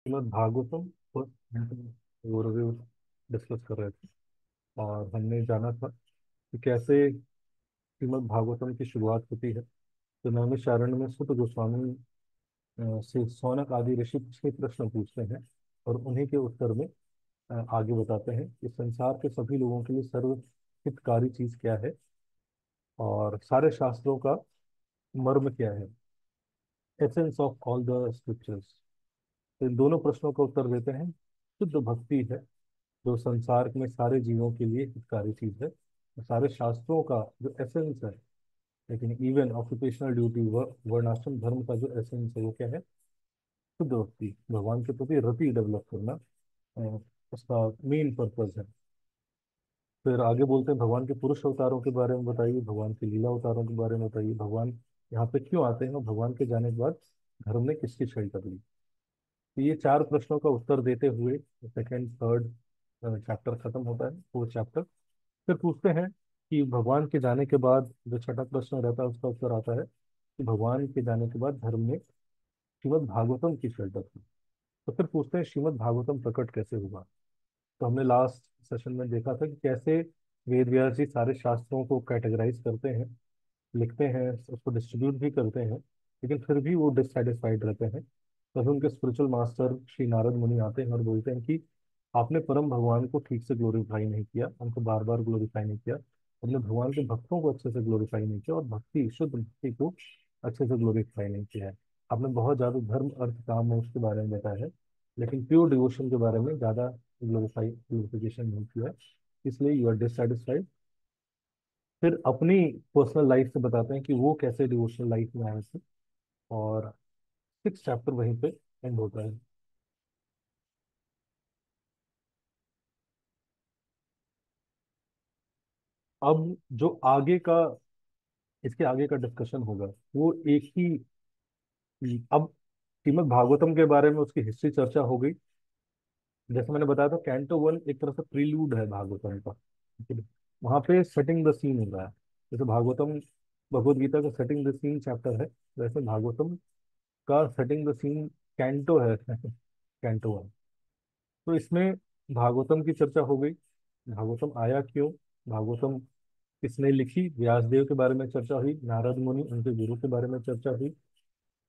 श्रीमद् भागवतम पर overview discuss कर रहे थे। और हमने जाना था कि कैसे श्रीमद् भागवतम की शुरुआत होती है। तो नैमिषारण्य में सुत गोस्वामी से सौनक आदि ऋषि 6 प्रश्न पूछते हैं और उन्हीं के उत्तर में आगे बताते हैं कि संसार के सभी लोगों के लिए सर्व हितकारी चीज क्या है और सारे शास्त्रों का मर्म क्या है, essence of all the scriptures. तो इन दोनों प्रश्नों का उत्तर देते हैं। शुद्ध भक्ति है जो संसार में सारे जीवों के लिए हितकारी चीज है, और सारे शास्त्रों का जो एसेंस है। लेकिन इवन ऑक्यूपेशनल ड्यूटी वर्णाश्रम धर्म का जो एसेंस है वो क्या है? शुद्ध भक्ति, भगवान के प्रति रति डेवलप करना अ, उसका मेन पर्पज है। फिर आगे बोलते हैं भगवान के पुरुष अवतारों के बारे में बताइए, भगवान के लीला अवतारों के बारे में बताइए, भगवान यहाँ पे क्यों आते हैं और भगवान के जाने के बाद धर्म ने किसकी क्षय कर ली। तो ये 4 प्रश्नों का उत्तर देते हुए सेकंड थर्ड चैप्टर खत्म होता है, फोर्थ चैप्टर। फिर पूछते हैं कि भगवान के जाने के बाद जो छठा प्रश्न रहता है उसका उत्तर आता है कि भगवान के जाने के बाद धर्म में श्रीमद् भागवतम की श्रद्धा थी। तो फिर पूछते हैं श्रीमद् भागवतम प्रकट कैसे हुआ। तो हमने लास्ट सेशन में देखा था कि कैसे वेद व्यास जी सारे शास्त्रों को कैटेगराइज करते हैं, लिखते हैं, उसको डिस्ट्रीब्यूट भी करते हैं, लेकिन फिर भी वो डिससेटिस्फाइड रहते हैं। तभी उनके स्पिरिचुअल मास्टर श्री नारद मुनि आते हैं और बोलते हैं कि आपने परम भगवान को ठीक से ग्लोरीफाई नहीं किया, हमको बार बार ग्लोरीफाई नहीं किया, अपने भगवान के भक्तों को अच्छे से ग्लोरीफाई नहीं किया और भक्ति शुद्ध भक्ति को अच्छे से ग्लोरीफाई नहीं किया है। आपने बहुत ज़्यादा धर्म अर्थ काम मोक्ष के बारे में बताया है, लेकिन प्योर डिवोशन के बारे में ज़्यादा ग्लोरिफिकेशन नहीं किया है, इसलिए यू आर डिससेटिस्फाइड। फिर अपनी पर्सनल लाइफ से बताते हैं कि वो कैसे डिवोशनल लाइफ में आए थे। और 6 चैप्टर वहीं पे एंड होता है। अब जो आगे का, इसके आगे का डिस्कशन होगा वो एक ही। अब श्रीमद् भागवतम के बारे में उसकी हिस्ट्री चर्चा हो गई। जैसे मैंने बताया था कैंटो वन एक तरह से प्रीलूड है भागवतम का, ठीक है? वहां पे सेटिंग द सीन हो रहा है। जैसे भागवतम भगवत गीता का सेटिंग द सीन चैप्टर है, वैसे भागवतम का सेटिंग द सीन कैंटो है कैंटो वन। तो इसमें भागवतम की चर्चा हो गई, भागवतम आया क्यों, भागवतम किसने लिखी, व्यासदेव के बारे में चर्चा हुई, नारद मुनि उनके गुरु के बारे में चर्चा हुई।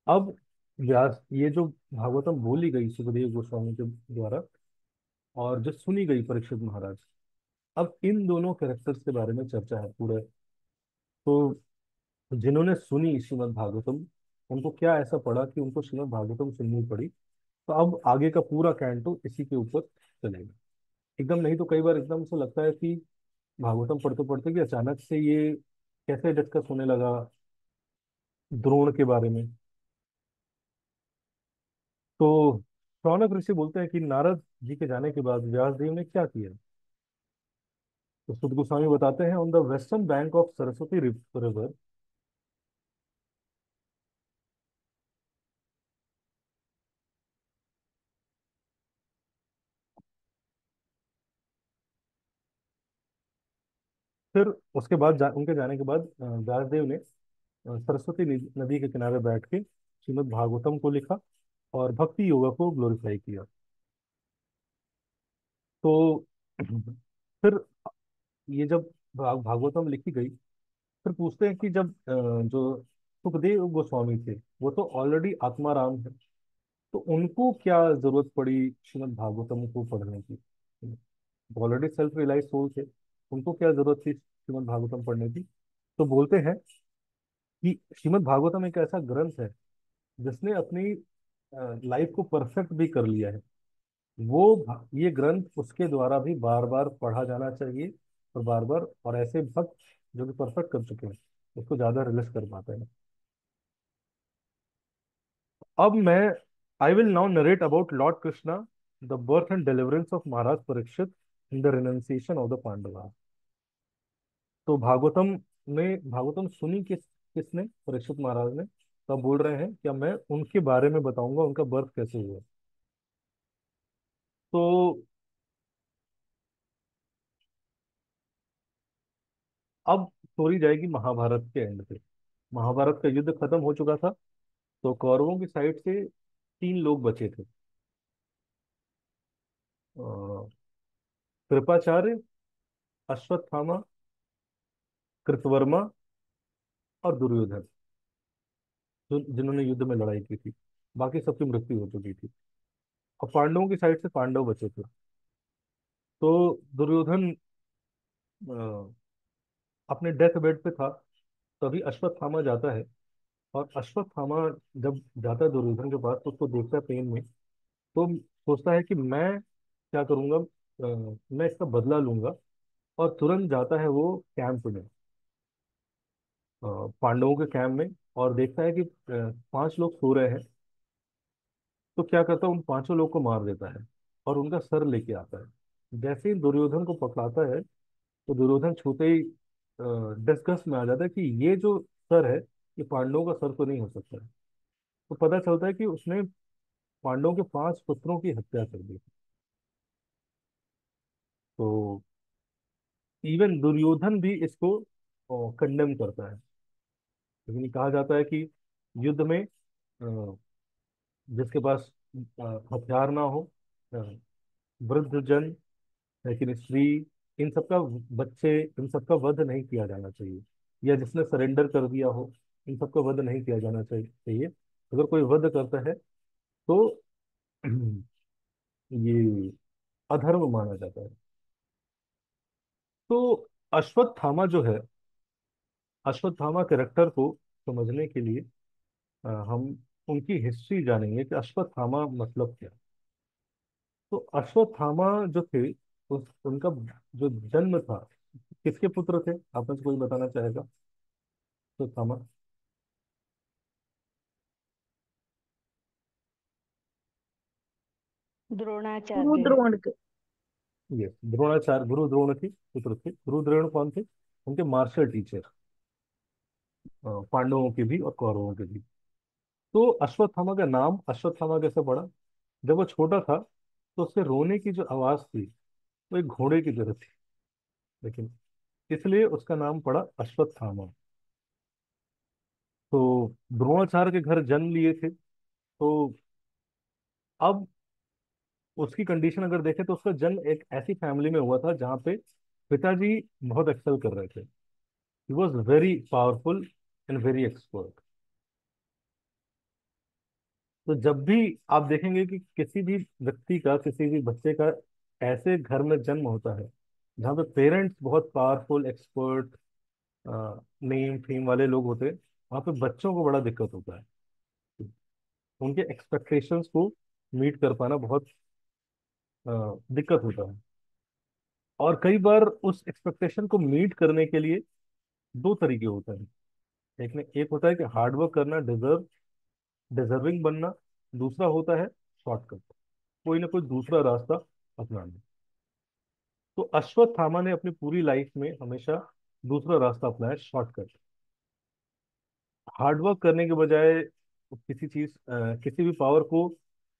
अब व्यास ये जो भागवतम बोली गई सुखदेव गोस्वामी के द्वारा और जो सुनी गई परीक्षित महाराज, अब इन दोनों कैरेक्टर्स के बारे में चर्चा है पूरे। तो जिन्होंने सुनी श्रीमद् भागवतम उनको क्या ऐसा पड़ा कि उनको श्रीमद् भागवतम सुननी पड़ी। तो अब आगे का पूरा कैंटो इसी के ऊपर चलेगा एकदम। नहीं तो कई बार एकदम से लगता है कि भागवतम पढ़ते पढ़ते कि अचानक से ये कैसे डिस्कस होने लगा द्रोण के बारे में। तो शौनक ऋषि बोलते हैं कि नारद जी के जाने के बाद व्यास देव ने क्या किया। तो सुद गोस्वामी बताते हैं on the western bank of Saraswati river. फिर उसके बाद उनके जाने के बाद व्यास देव ने सरस्वती नदी के किनारे बैठ के श्रीमद् भागवतम को लिखा और भक्ति योगा को ग्लोरीफाई किया। तो फिर ये जब भागवतम लिखी गई, फिर पूछते हैं कि जब जो सुखदेव गोस्वामी थे वो तो ऑलरेडी आत्माराम है, तो उनको क्या जरूरत पड़ी श्रीमद् भागवतम को पढ़ने की। ऑलरेडी सेल्फ रियलाइज सोल थे, उनको क्या जरूरत थी श्रीमद् भागवतम पढ़ने की। तो बोलते हैं कि श्रीमद् भागवतम एक ऐसा ग्रंथ है जिसने अपनी लाइफ को परफेक्ट भी कर लिया है। ये ग्रंथ उसके द्वारा भी बार बार पढ़ा जाना चाहिए, और बार बार, और ऐसे भक्त जो कि परफेक्ट कर चुके हैं उसको ज्यादा रिलीज कर पाते हैं। अब मैं I will now narrate about lord Krishna, the birth and deliverance of Maharaj Parikshit in the renunciation of the Pandava. तो भागवतम सुनी किसने? परीक्षित महाराज ने। तो अब बोल रहे हैं कि अब मैं उनके बारे में बताऊंगा उनका बर्थ कैसे हुआ। तो अब स्टोरी जाएगी महाभारत के एंड पे। महाभारत का युद्ध खत्म हो चुका था। तो कौरवों की साइड से 3 लोग बचे थे। अ, कृपाचार्य, अश्वत्थामा, कृतवर्मा और दुर्योधन, जिन्होंने युद्ध में लड़ाई की थी। बाकी सबकी मृत्यु हो चुकी थी। और पांडवों की साइड से पांडव बचे थे। तो दुर्योधन अपने डेथ बेड पे था, तभी अश्वत्थामा जाता है। और अश्वत्थामा जब जाता है दुर्योधन के पास, तो उसको देखता है पेन में। तो सोचता है कि मैं क्या करूंगा, मैं इसका बदला लूंगा। और तुरंत जाता है वो कैंप में, पांडवों के कैंप में, और देखता है कि 5 लोग सो रहे हैं। तो क्या करता है, उन 5 लोग को मार देता है और उनका सर लेके आता है। जैसे ही दुर्योधन को पकड़ाता है, तो दुर्योधन छूते ही डिस्गस्ट में आ जाता है कि ये जो सर है, ये पांडवों का सर तो नहीं हो सकता है। तो पता चलता है कि उसने पांडवों के 5 पुत्रों की हत्या कर दी। तो इवन दुर्योधन भी इसको कंडेम करता है। लेकिन ये कहा जाता है कि युद्ध में जिसके पास हथियार ना हो, अ, वृद्ध जन, लेकिन स्त्री, इन सबका, बच्चे, इन सबका वध नहीं किया जाना चाहिए। या जिसने सरेंडर कर दिया हो, इन सबका वध नहीं किया जाना चाहिए। अगर कोई वध करता है तो ये अधर्म माना जाता है। तो अश्वत्थामा जो है, अश्वत्थामा कैरेक्टर को समझने के लिए हम उनकी हिस्ट्री जानेंगे कि अश्वत्थामा मतलब क्या। तो अश्वत्थामा जो थे, उनका जो जन्म था, किसके पुत्र थे, आप में से कोई बताना चाहेगा? अश्वत्थामा। गुरु द्रोणाचार्य। द्रोण के। ये द्रोणाचार्य, गुरु द्रोण के पुत्र थे। गुरु द्रोण कौन थे? उनके मार्शल टीचर, पांडवों के भी और कौरवों के भी। तो अश्वत्थामा का नाम अश्वत्थामा कैसे पड़ा? जब वो छोटा था, तो उसके रोने की जो आवाज थी, वो एक घोड़े की तरह थी। लेकिन इसलिए उसका नाम पड़ा अश्वत्थामा। तो द्रोणाचार्य के घर जन्म लिए थे। तो अब उसकी कंडीशन अगर देखें, तो उसका जन्म एक ऐसी फैमिली में हुआ था जहाँ पे पिताजी बहुत एक्सेल कर रहे थे। He was very powerful and very expert. तो जब भी आप देखेंगे कि किसी भी व्यक्ति का, किसी भी बच्चे का ऐसे घर में जन्म होता है जहाँ पे पेरेंट्स बहुत पावरफुल, एक्सपर्ट, नेम फेम वाले लोग होते हैं, वहाँ पे बच्चों को बड़ा दिक्कत होता है। उनके एक्सपेक्टेशंस को मीट कर पाना बहुत दिक्कत होता है। और कई बार उस एक्सपेक्टेशन को मीट करने के लिए दो तरीके होते हैं। एक होता है कि हार्ड वर्क करना, डिजर्विंग बनना। दूसरा होता है शॉर्टकट, कोई ना कोई दूसरा रास्ता अपनाना। तो अश्वत्थामा ने अपनी पूरी लाइफ में हमेशा दूसरा रास्ता अपनाया, शॉर्टकट। हार्डवर्क करने के बजाय, किसी भी पावर को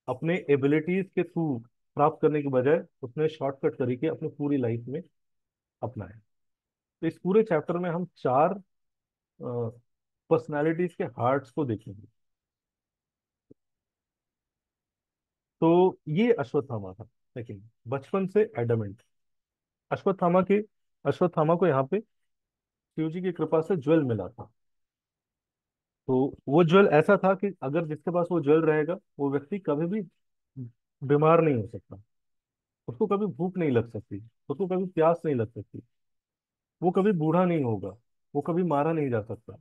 अपने एबिलिटीज के थ्रू प्राप्त करने के बजाय, उसने शॉर्टकट तरीके अपनी पूरी लाइफ में अपनाए। तो इस पूरे चैप्टर में हम 4 पर्सनालिटीज के हार्ट्स को देखेंगे। तो ये अश्वत्थामा था, लेकिन बचपन से एडमेंट। अश्वत्थामा के अश्वत्थामा को यहाँ पे शिव जी की कृपा से ज्वेल मिला था। तो वो ज्वेल ऐसा था कि अगर जिसके पास वो ज्वेल रहेगा, वो व्यक्ति कभी भी बीमार नहीं हो सकता, उसको कभी भूख नहीं लग सकती, उसको कभी प्यास नहीं लग सकती, वो कभी बूढ़ा नहीं होगा, वो कभी मारा नहीं जा सकता।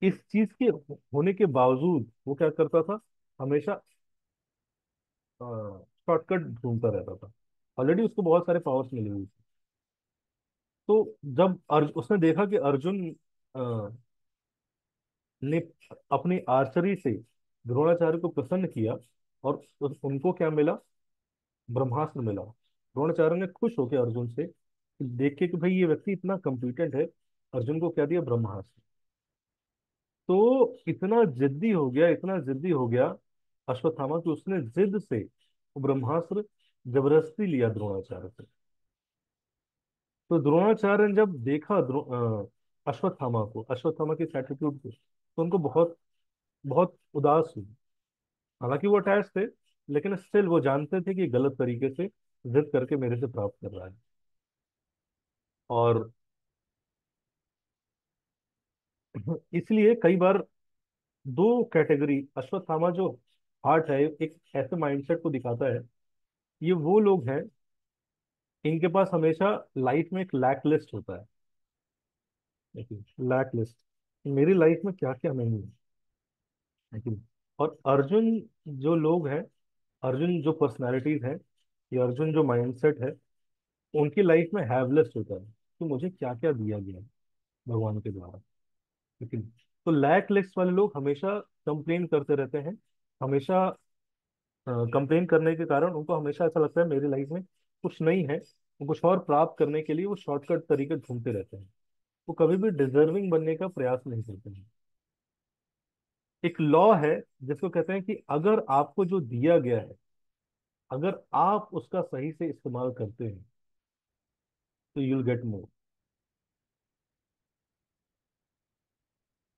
इस चीज के होने के बावजूद वो क्या करता था, हमेशा शॉर्टकट ढूंढता रहता था। ऑलरेडी उसको बहुत सारे पावर्स मिले हुए थे। तो जब उसने देखा कि अर्जुन अ, ने अपनी आर्चरी से द्रोणाचार्य को प्रसन्न किया, और उनको क्या मिला, ब्रह्मास्त्र मिला। द्रोणाचार्य ने खुश होकर अर्जुन से देख के कि भाई ये व्यक्ति इतना कॉम्पिटेंट है, अर्जुन को क्या दिया, ब्रह्मास्त्र। तो इतना जिद्दी हो गया, इतना जिद्दी हो गया अश्वत्थामा, कि उसने जिद से वो ब्रह्मास्त्र जबरदस्ती लिया द्रोणाचार्य से। तो द्रोणाचार्य ने जब देखा अश्वत्थामा के इस एटीट्यूड को, तो उनको बहुत बहुत उदास हुई। हालांकि वो अटैच थे, लेकिन स्टिल वो जानते थे कि गलत तरीके से जिद करके मेरे से प्राप्त कर रहा है। और इसलिए कई बार दो कैटेगरी अश्वत्थामा जो हार्ट है एक ऐसे माइंडसेट को दिखाता है। ये वो लोग हैं, इनके पास हमेशा लाइफ में एक लैक लिस्ट होता है। देखिए लैक लिस्ट, मेरी लाइफ में क्या क्या नहीं है। लेकिन और अर्जुन जो लोग हैं, अर्जुन जो पर्सनालिटीज हैं, ये अर्जुन जो माइंडसेट है, उनकी लाइफ में हैव लिस्ट होता है कि मुझे क्या क्या दिया गया है भगवान के द्वारा। लेकिन तो लैक लिस्ट वाले लोग हमेशा कंप्लेन करते रहते हैं। हमेशा कंप्लेन करने के कारण उनको हमेशा ऐसा लगता है मेरी लाइफ में कुछ नहीं है। वो कुछ और प्राप्त करने के लिए वो शॉर्टकट तरीके ढूंढते रहते हैं। वो कभी भी डिजर्विंग बनने का प्रयास नहीं करते हैं। एक लॉ है जिसको कहते हैं कि अगर आपको जो दिया गया है, अगर आप उसका सही से इस्तेमाल करते हैं तो यूल गेट मोर।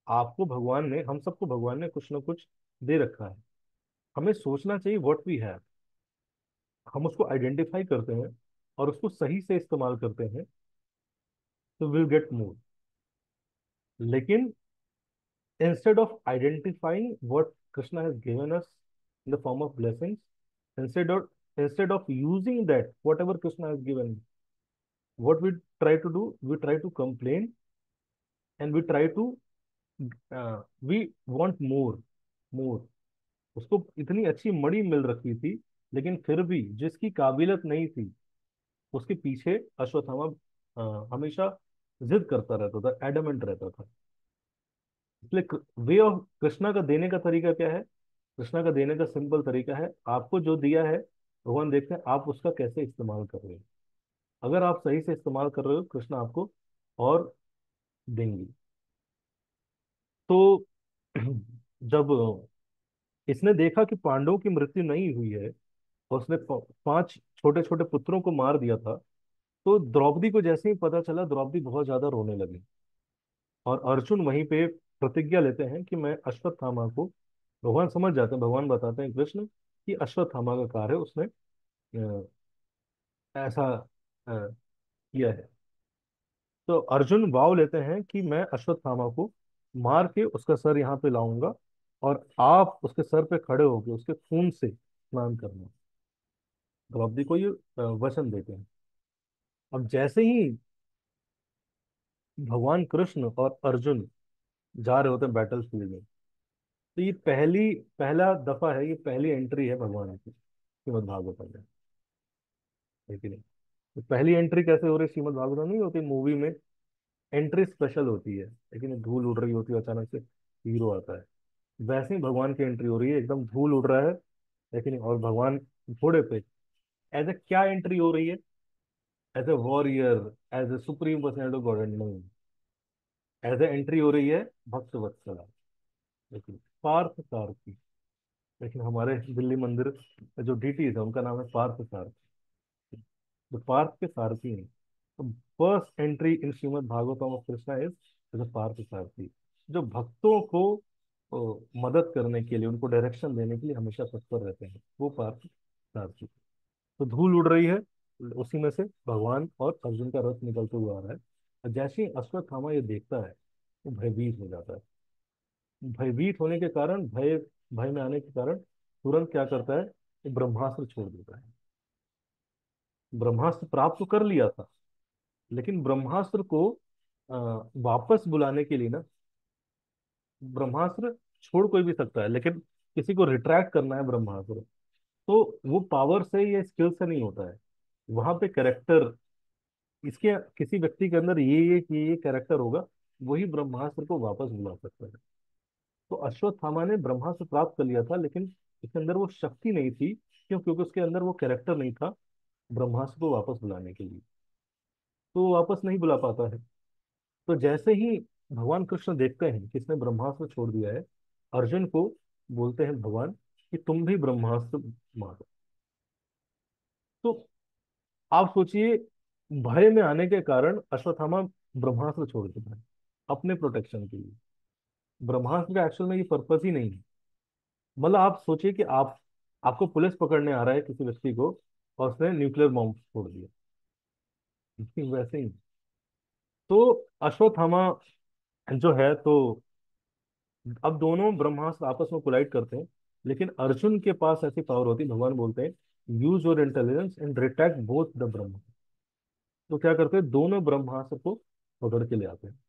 आपको भगवान ने, हम सबको भगवान ने कुछ ना कुछ दे रखा है। हमें सोचना चाहिए व्हाट वी हैव। हम उसको आइडेंटिफाई करते हैं और उसको सही से इस्तेमाल करते हैं तो विल गेट मोर। लेकिन instead of identifying what Krishna has given us in the form of blessings, instead of instead of using that whatever Krishna has given, what we try to do, we try to complain and we try to we want more, more. उसको इतनी अच्छी मणि मिल रखी थी, लेकिन फिर भी जिसकी काबिलियत नहीं थी उसके पीछे अश्वत्थामा हमेशा जिद करता रहता था, एडमेंट रहता था। इसलिए वे ऑफ कृष्णा का देने का तरीका क्या है? कृष्णा का देने का सिंपल तरीका है, आपको जो दिया है भगवान देखते हैं आप उसका कैसे इस्तेमाल कर रहे हो। अगर आप सही से इस्तेमाल कर रहे हो कृष्णा आपको और देंगी। तो जब इसने देखा कि पांडवों की मृत्यु नहीं हुई है और उसने पांच छोटे छोटे पुत्रों को मार दिया था, तो द्रौपदी को जैसे ही पता चला द्रौपदी बहुत ज्यादा रोने लगी। और अर्जुन वहीं पे प्रतिज्ञा लेते हैं कि मैं अश्वत्थामा को, भगवान समझ जाते हैं, भगवान बताते हैं कृष्ण कि अश्वत्थामा का कार्य उसने ऐसा किया है। तो अर्जुन वाव लेते हैं कि मैं अश्वत्थामा को मार के उसका सर यहाँ पे लाऊंगा और आप उसके सर पे खड़े होके उसके खून से स्नान करना। द्रौपदी को ये वचन देते हैं। अब जैसे ही भगवान कृष्ण और अर्जुन जा रहे होते हैं बैटल फील्ड में, तो ये पहला दफा है, ये पहली एंट्री है भगवान की श्रीमद् भागवतम में। है कि नहीं? तो पहली एंट्री कैसे हो रही है श्रीमद् भागवतम? नहीं होती मूवी में एंट्री स्पेशल होती है, लेकिन धूल उड़ रही होती है, अचानक से हीरो आता है। वैसे ही भगवान की एंट्री हो रही है, एकदम धूल उड़ रहा है, लेकिन और भगवान घोड़े पे। एज ए क्या एंट्री हो रही है? As a warrior, as a supreme personality of God, नहीं, एज ए एंट्री हो रही है भक्त वत्सला, लेकिन पार्थ सारथी। लेकिन हमारे दिल्ली मंदिर में जो डीटीज है उनका नाम है पार्थ सारथी। जो पार्थ के सारथी हैं। तो first entry in Srimad Bhagavatam of Krishna is as a Partha Sarathi, जो भक्तों को मदद करने के लिए, उनको डायरेक्शन देने के लिए हमेशा तत्पर रहते हैं, वो पार्थ सारथी। तो धूल उड़ रही है, उसी में से भगवान और अर्जुन का रथ निकलते हुआ आ रहा है। और जैसे ही अश्वत्थामा ये देखता है वो भयभीत हो जाता है। भयभीत होने के कारण, भय भय में आने के कारण तुरंत क्या करता है? वो ब्रह्मास्त्र छोड़ देता है। ब्रह्मास्त्र प्राप्त तो कर लिया था, लेकिन ब्रह्मास्त्र को अ, वापस बुलाने के लिए ना, ब्रह्मास्त्र छोड़ कोई भी सकता है, लेकिन किसी को रिट्रैक्ट करना है ब्रह्मास्त्र, तो वो पावर से या स्किल से नहीं होता है। वहां पे कैरेक्टर, इसके किसी व्यक्ति के अंदर ये कैरेक्टर होगा, वही ब्रह्मास्त्र को वापस बुला सकता है। तो अश्वत्थामा ने ब्रह्मास्त्र प्राप्त कर लिया था, लेकिन उसके अंदर वो शक्ति नहीं थी। क्यों? क्योंकि उसके अंदर वो कैरेक्टर नहीं था ब्रह्मास्त्र को वापस बुलाने के लिए। तो वो वापस नहीं बुला पाता है। तो जैसे ही भगवान कृष्ण देखते हैं कि इसने ब्रह्मास्त्र छोड़ दिया है, अर्जुन को बोलते हैं भगवान कि तुम भी ब्रह्मास्त्र मारो। तो आप सोचिए, भय में आने के कारण अश्वत्थामा ब्रह्मास्त्र छोड़ देता है अपने प्रोटेक्शन के लिए। ब्रह्मास्त्र का एक्चुअल में ये पर्पस ही नहीं है। मतलब आप सोचिए कि आप आपको पुलिस पकड़ने आ रहा है किसी व्यक्ति को, और उसने न्यूक्लियर बॉम्ब छोड़ दिया, ठीक वैसे ही। तो अश्वत्थामा जो है, तो अब दोनों ब्रह्मास्त्र आपस में कोलाइड करते हैं, लेकिन अर्जुन के पास ऐसी पावर होती है, भगवान बोलते हैं use your intelligence and retake both the Brahm. तो क्या करते हैं, दोनों ब्रह्मास्त्र को पकड़ के ले आते हैं।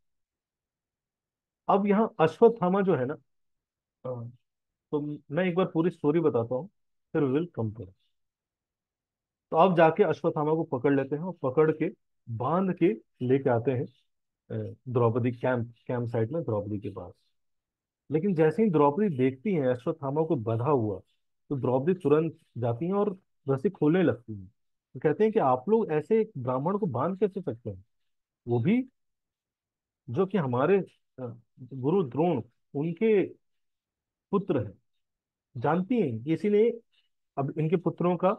अब यहाँ अश्वत्थामा जो है ना, अ, तो मैं एक बार पूरी स्टोरी बताता हूँ, फिर विल कंपेयर। तो अब जाके अश्वत्थामा को पकड़ लेते हैं, और पकड़ के बांध के लेके आते हैं द्रौपदी कैंप साइड में, द्रौपदी के पास। लेकिन जैसे ही द्रौपदी देखती है अश्वत्थामा को बंधा हुआ, तो द्रौपदी तुरंत जाती है और रस्सी खोलने लगती है। तो कहते हैं कि आप लोग ऐसे एक ब्राह्मण को बांध कैसे सकते हैं, वो भी जो कि हमारे गुरु द्रोण उनके पुत्र हैं, जानती हैं कि इसी ने अब इनके पुत्रों का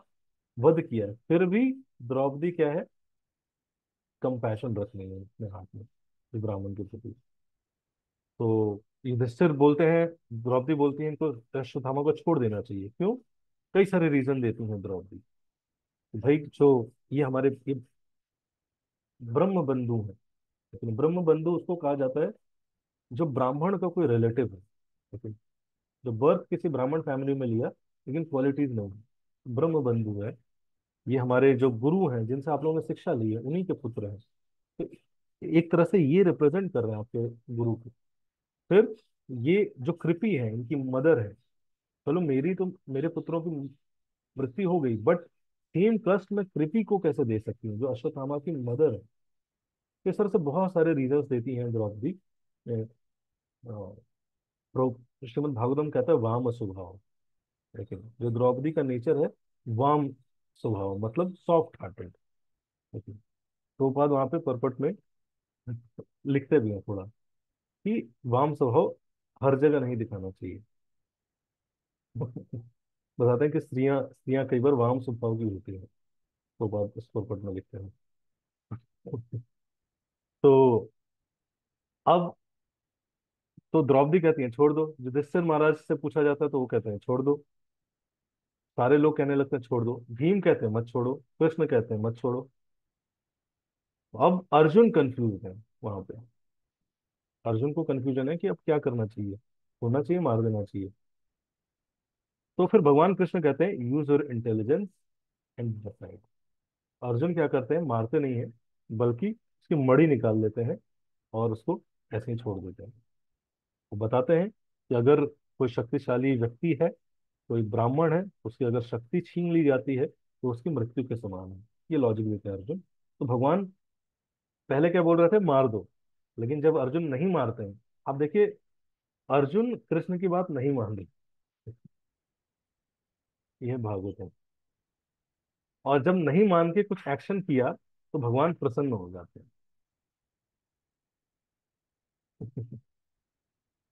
वध किया है, फिर भी द्रौपदी क्या है, कंपैशन रख नहीं है अपने हाथ में इस ब्राह्मण के प्रति। तो युधिष्ठिर बोलते हैं, द्रौपदी बोलती है इनको अश्वत्थामा को छोड़ देना चाहिए। क्यों? कई सारे रीजन देती हैं द्रौपदी। भाई जो ये हमारे ये ब्रह्म बंधु है, लेकिन ब्रह्म बंधु उसको कहा जाता है जो ब्राह्मण का कोई रिलेटिव है, लेकिन जो बर्थ किसी ब्राह्मण फैमिली में लिया लेकिन क्वालिटीज नहीं है, ब्रह्म बंधु है। ये हमारे जो गुरु हैं जिनसे आप लोगों ने शिक्षा ली है, उन्हीं के पुत्र हैं। तो एक तरह से ये रिप्रेजेंट कर रहे हैं आपके गुरु को। फिर ये जो कृपि है, इनकी मदर है। चलो मेरी तो मेरे पुत्रों की मृत्यु हो गई, बट सेम कष्ट मैं कृपि को कैसे दे सकती हूँ जो अश्वत्थामा की मदर है। तो इस तरह से बहुत सारे रीजंस देती हैं द्रौपदी। श्रीमद् भागवतम कहता है वाम स्वभाव, लेकिन जो द्रौपदी का नेचर है वाम स्वभाव, मतलब सॉफ्ट हार्टेड। लेकिन तो बाद वहां पे परपट में लिखते भी हैं थोड़ा कि वाम स्वभाव हर जगह नहीं दिखाना चाहिए। बताते हैं कि स्त्रियां स्त्रियां कई बार वाम स्वभाव की होती है, तो बाद इस परपट में लिखते हैं। तो अब तो द्रौपदी कहती है छोड़ दो, युधिष्ठिर महाराज से पूछा जाता है तो वो कहते हैं छोड़ दो, सारे लोग कहने लगते हैं छोड़ दो, भीम कहते हैं मत छोड़ो, कृष्ण कहते हैं मत छोड़ो। अब अर्जुन कंफ्यूज है वहां पे। अर्जुन को कंफ्यूजन है कि अब क्या करना चाहिए, होना चाहिए मार देना चाहिए। तो फिर भगवान कृष्ण कहते हैं use your intelligence and decide. Arjun क्या करते हैं, मारते नहीं है, बल्कि उसकी मणि निकाल लेते हैं और उसको ऐसे ही छोड़ देते हैं। वो बताते हैं कि अगर कोई शक्तिशाली व्यक्ति है, कोई ब्राह्मण है, उसकी अगर शक्ति छीन ली जाती है तो उसकी मृत्यु के समान है। ये लॉजिक देते हैं अर्जुन। तो भगवान पहले क्या बोल रहे थे, मार दो, लेकिन जब अर्जुन नहीं मारते हैं, आप देखिए अर्जुन कृष्ण की बात नहीं मान रही, यह भागवत है। और जब नहीं मान के कुछ एक्शन किया तो भगवान प्रसन्न हो जाते हैं।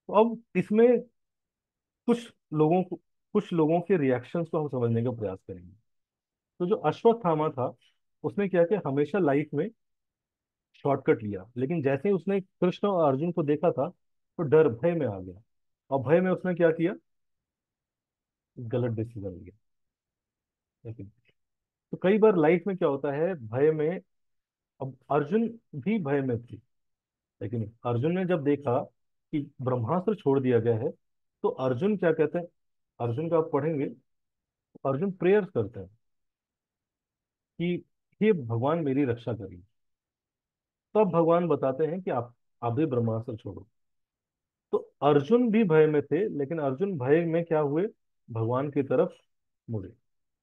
तो अब इसमें कुछ लोगों को कुछ लोगों के रिएक्शंस को हम समझने का प्रयास करेंगे। तो जो अश्वत्थामा था, उसने क्या किया, हमेशा लाइफ में शॉर्टकट लिया, लेकिन जैसे ही उसने कृष्ण और अर्जुन को देखा था तो डर भय में आ गया, और भय में उसने क्या किया, गलत डिसीजन लिया। लेकिन तो कई बार लाइफ में क्या होता है, भय में, अब अर्जुन भी भय में थी, लेकिन अर्जुन ने जब देखा कि ब्रह्मास्त्र छोड़ दिया गया है, तो अर्जुन क्या कहते हैं, अर्जुन का आप पढ़ेंगे, अर्जुन प्रेयर करते हैं कि हे भगवान मेरी रक्षा करिए। तब भगवान बताते हैं कि आप भी ब्रह्मास्त्र छोड़ो। तो अर्जुन भी भय में थे, लेकिन अर्जुन भय में क्या हुए, भगवान की तरफ मुड़े।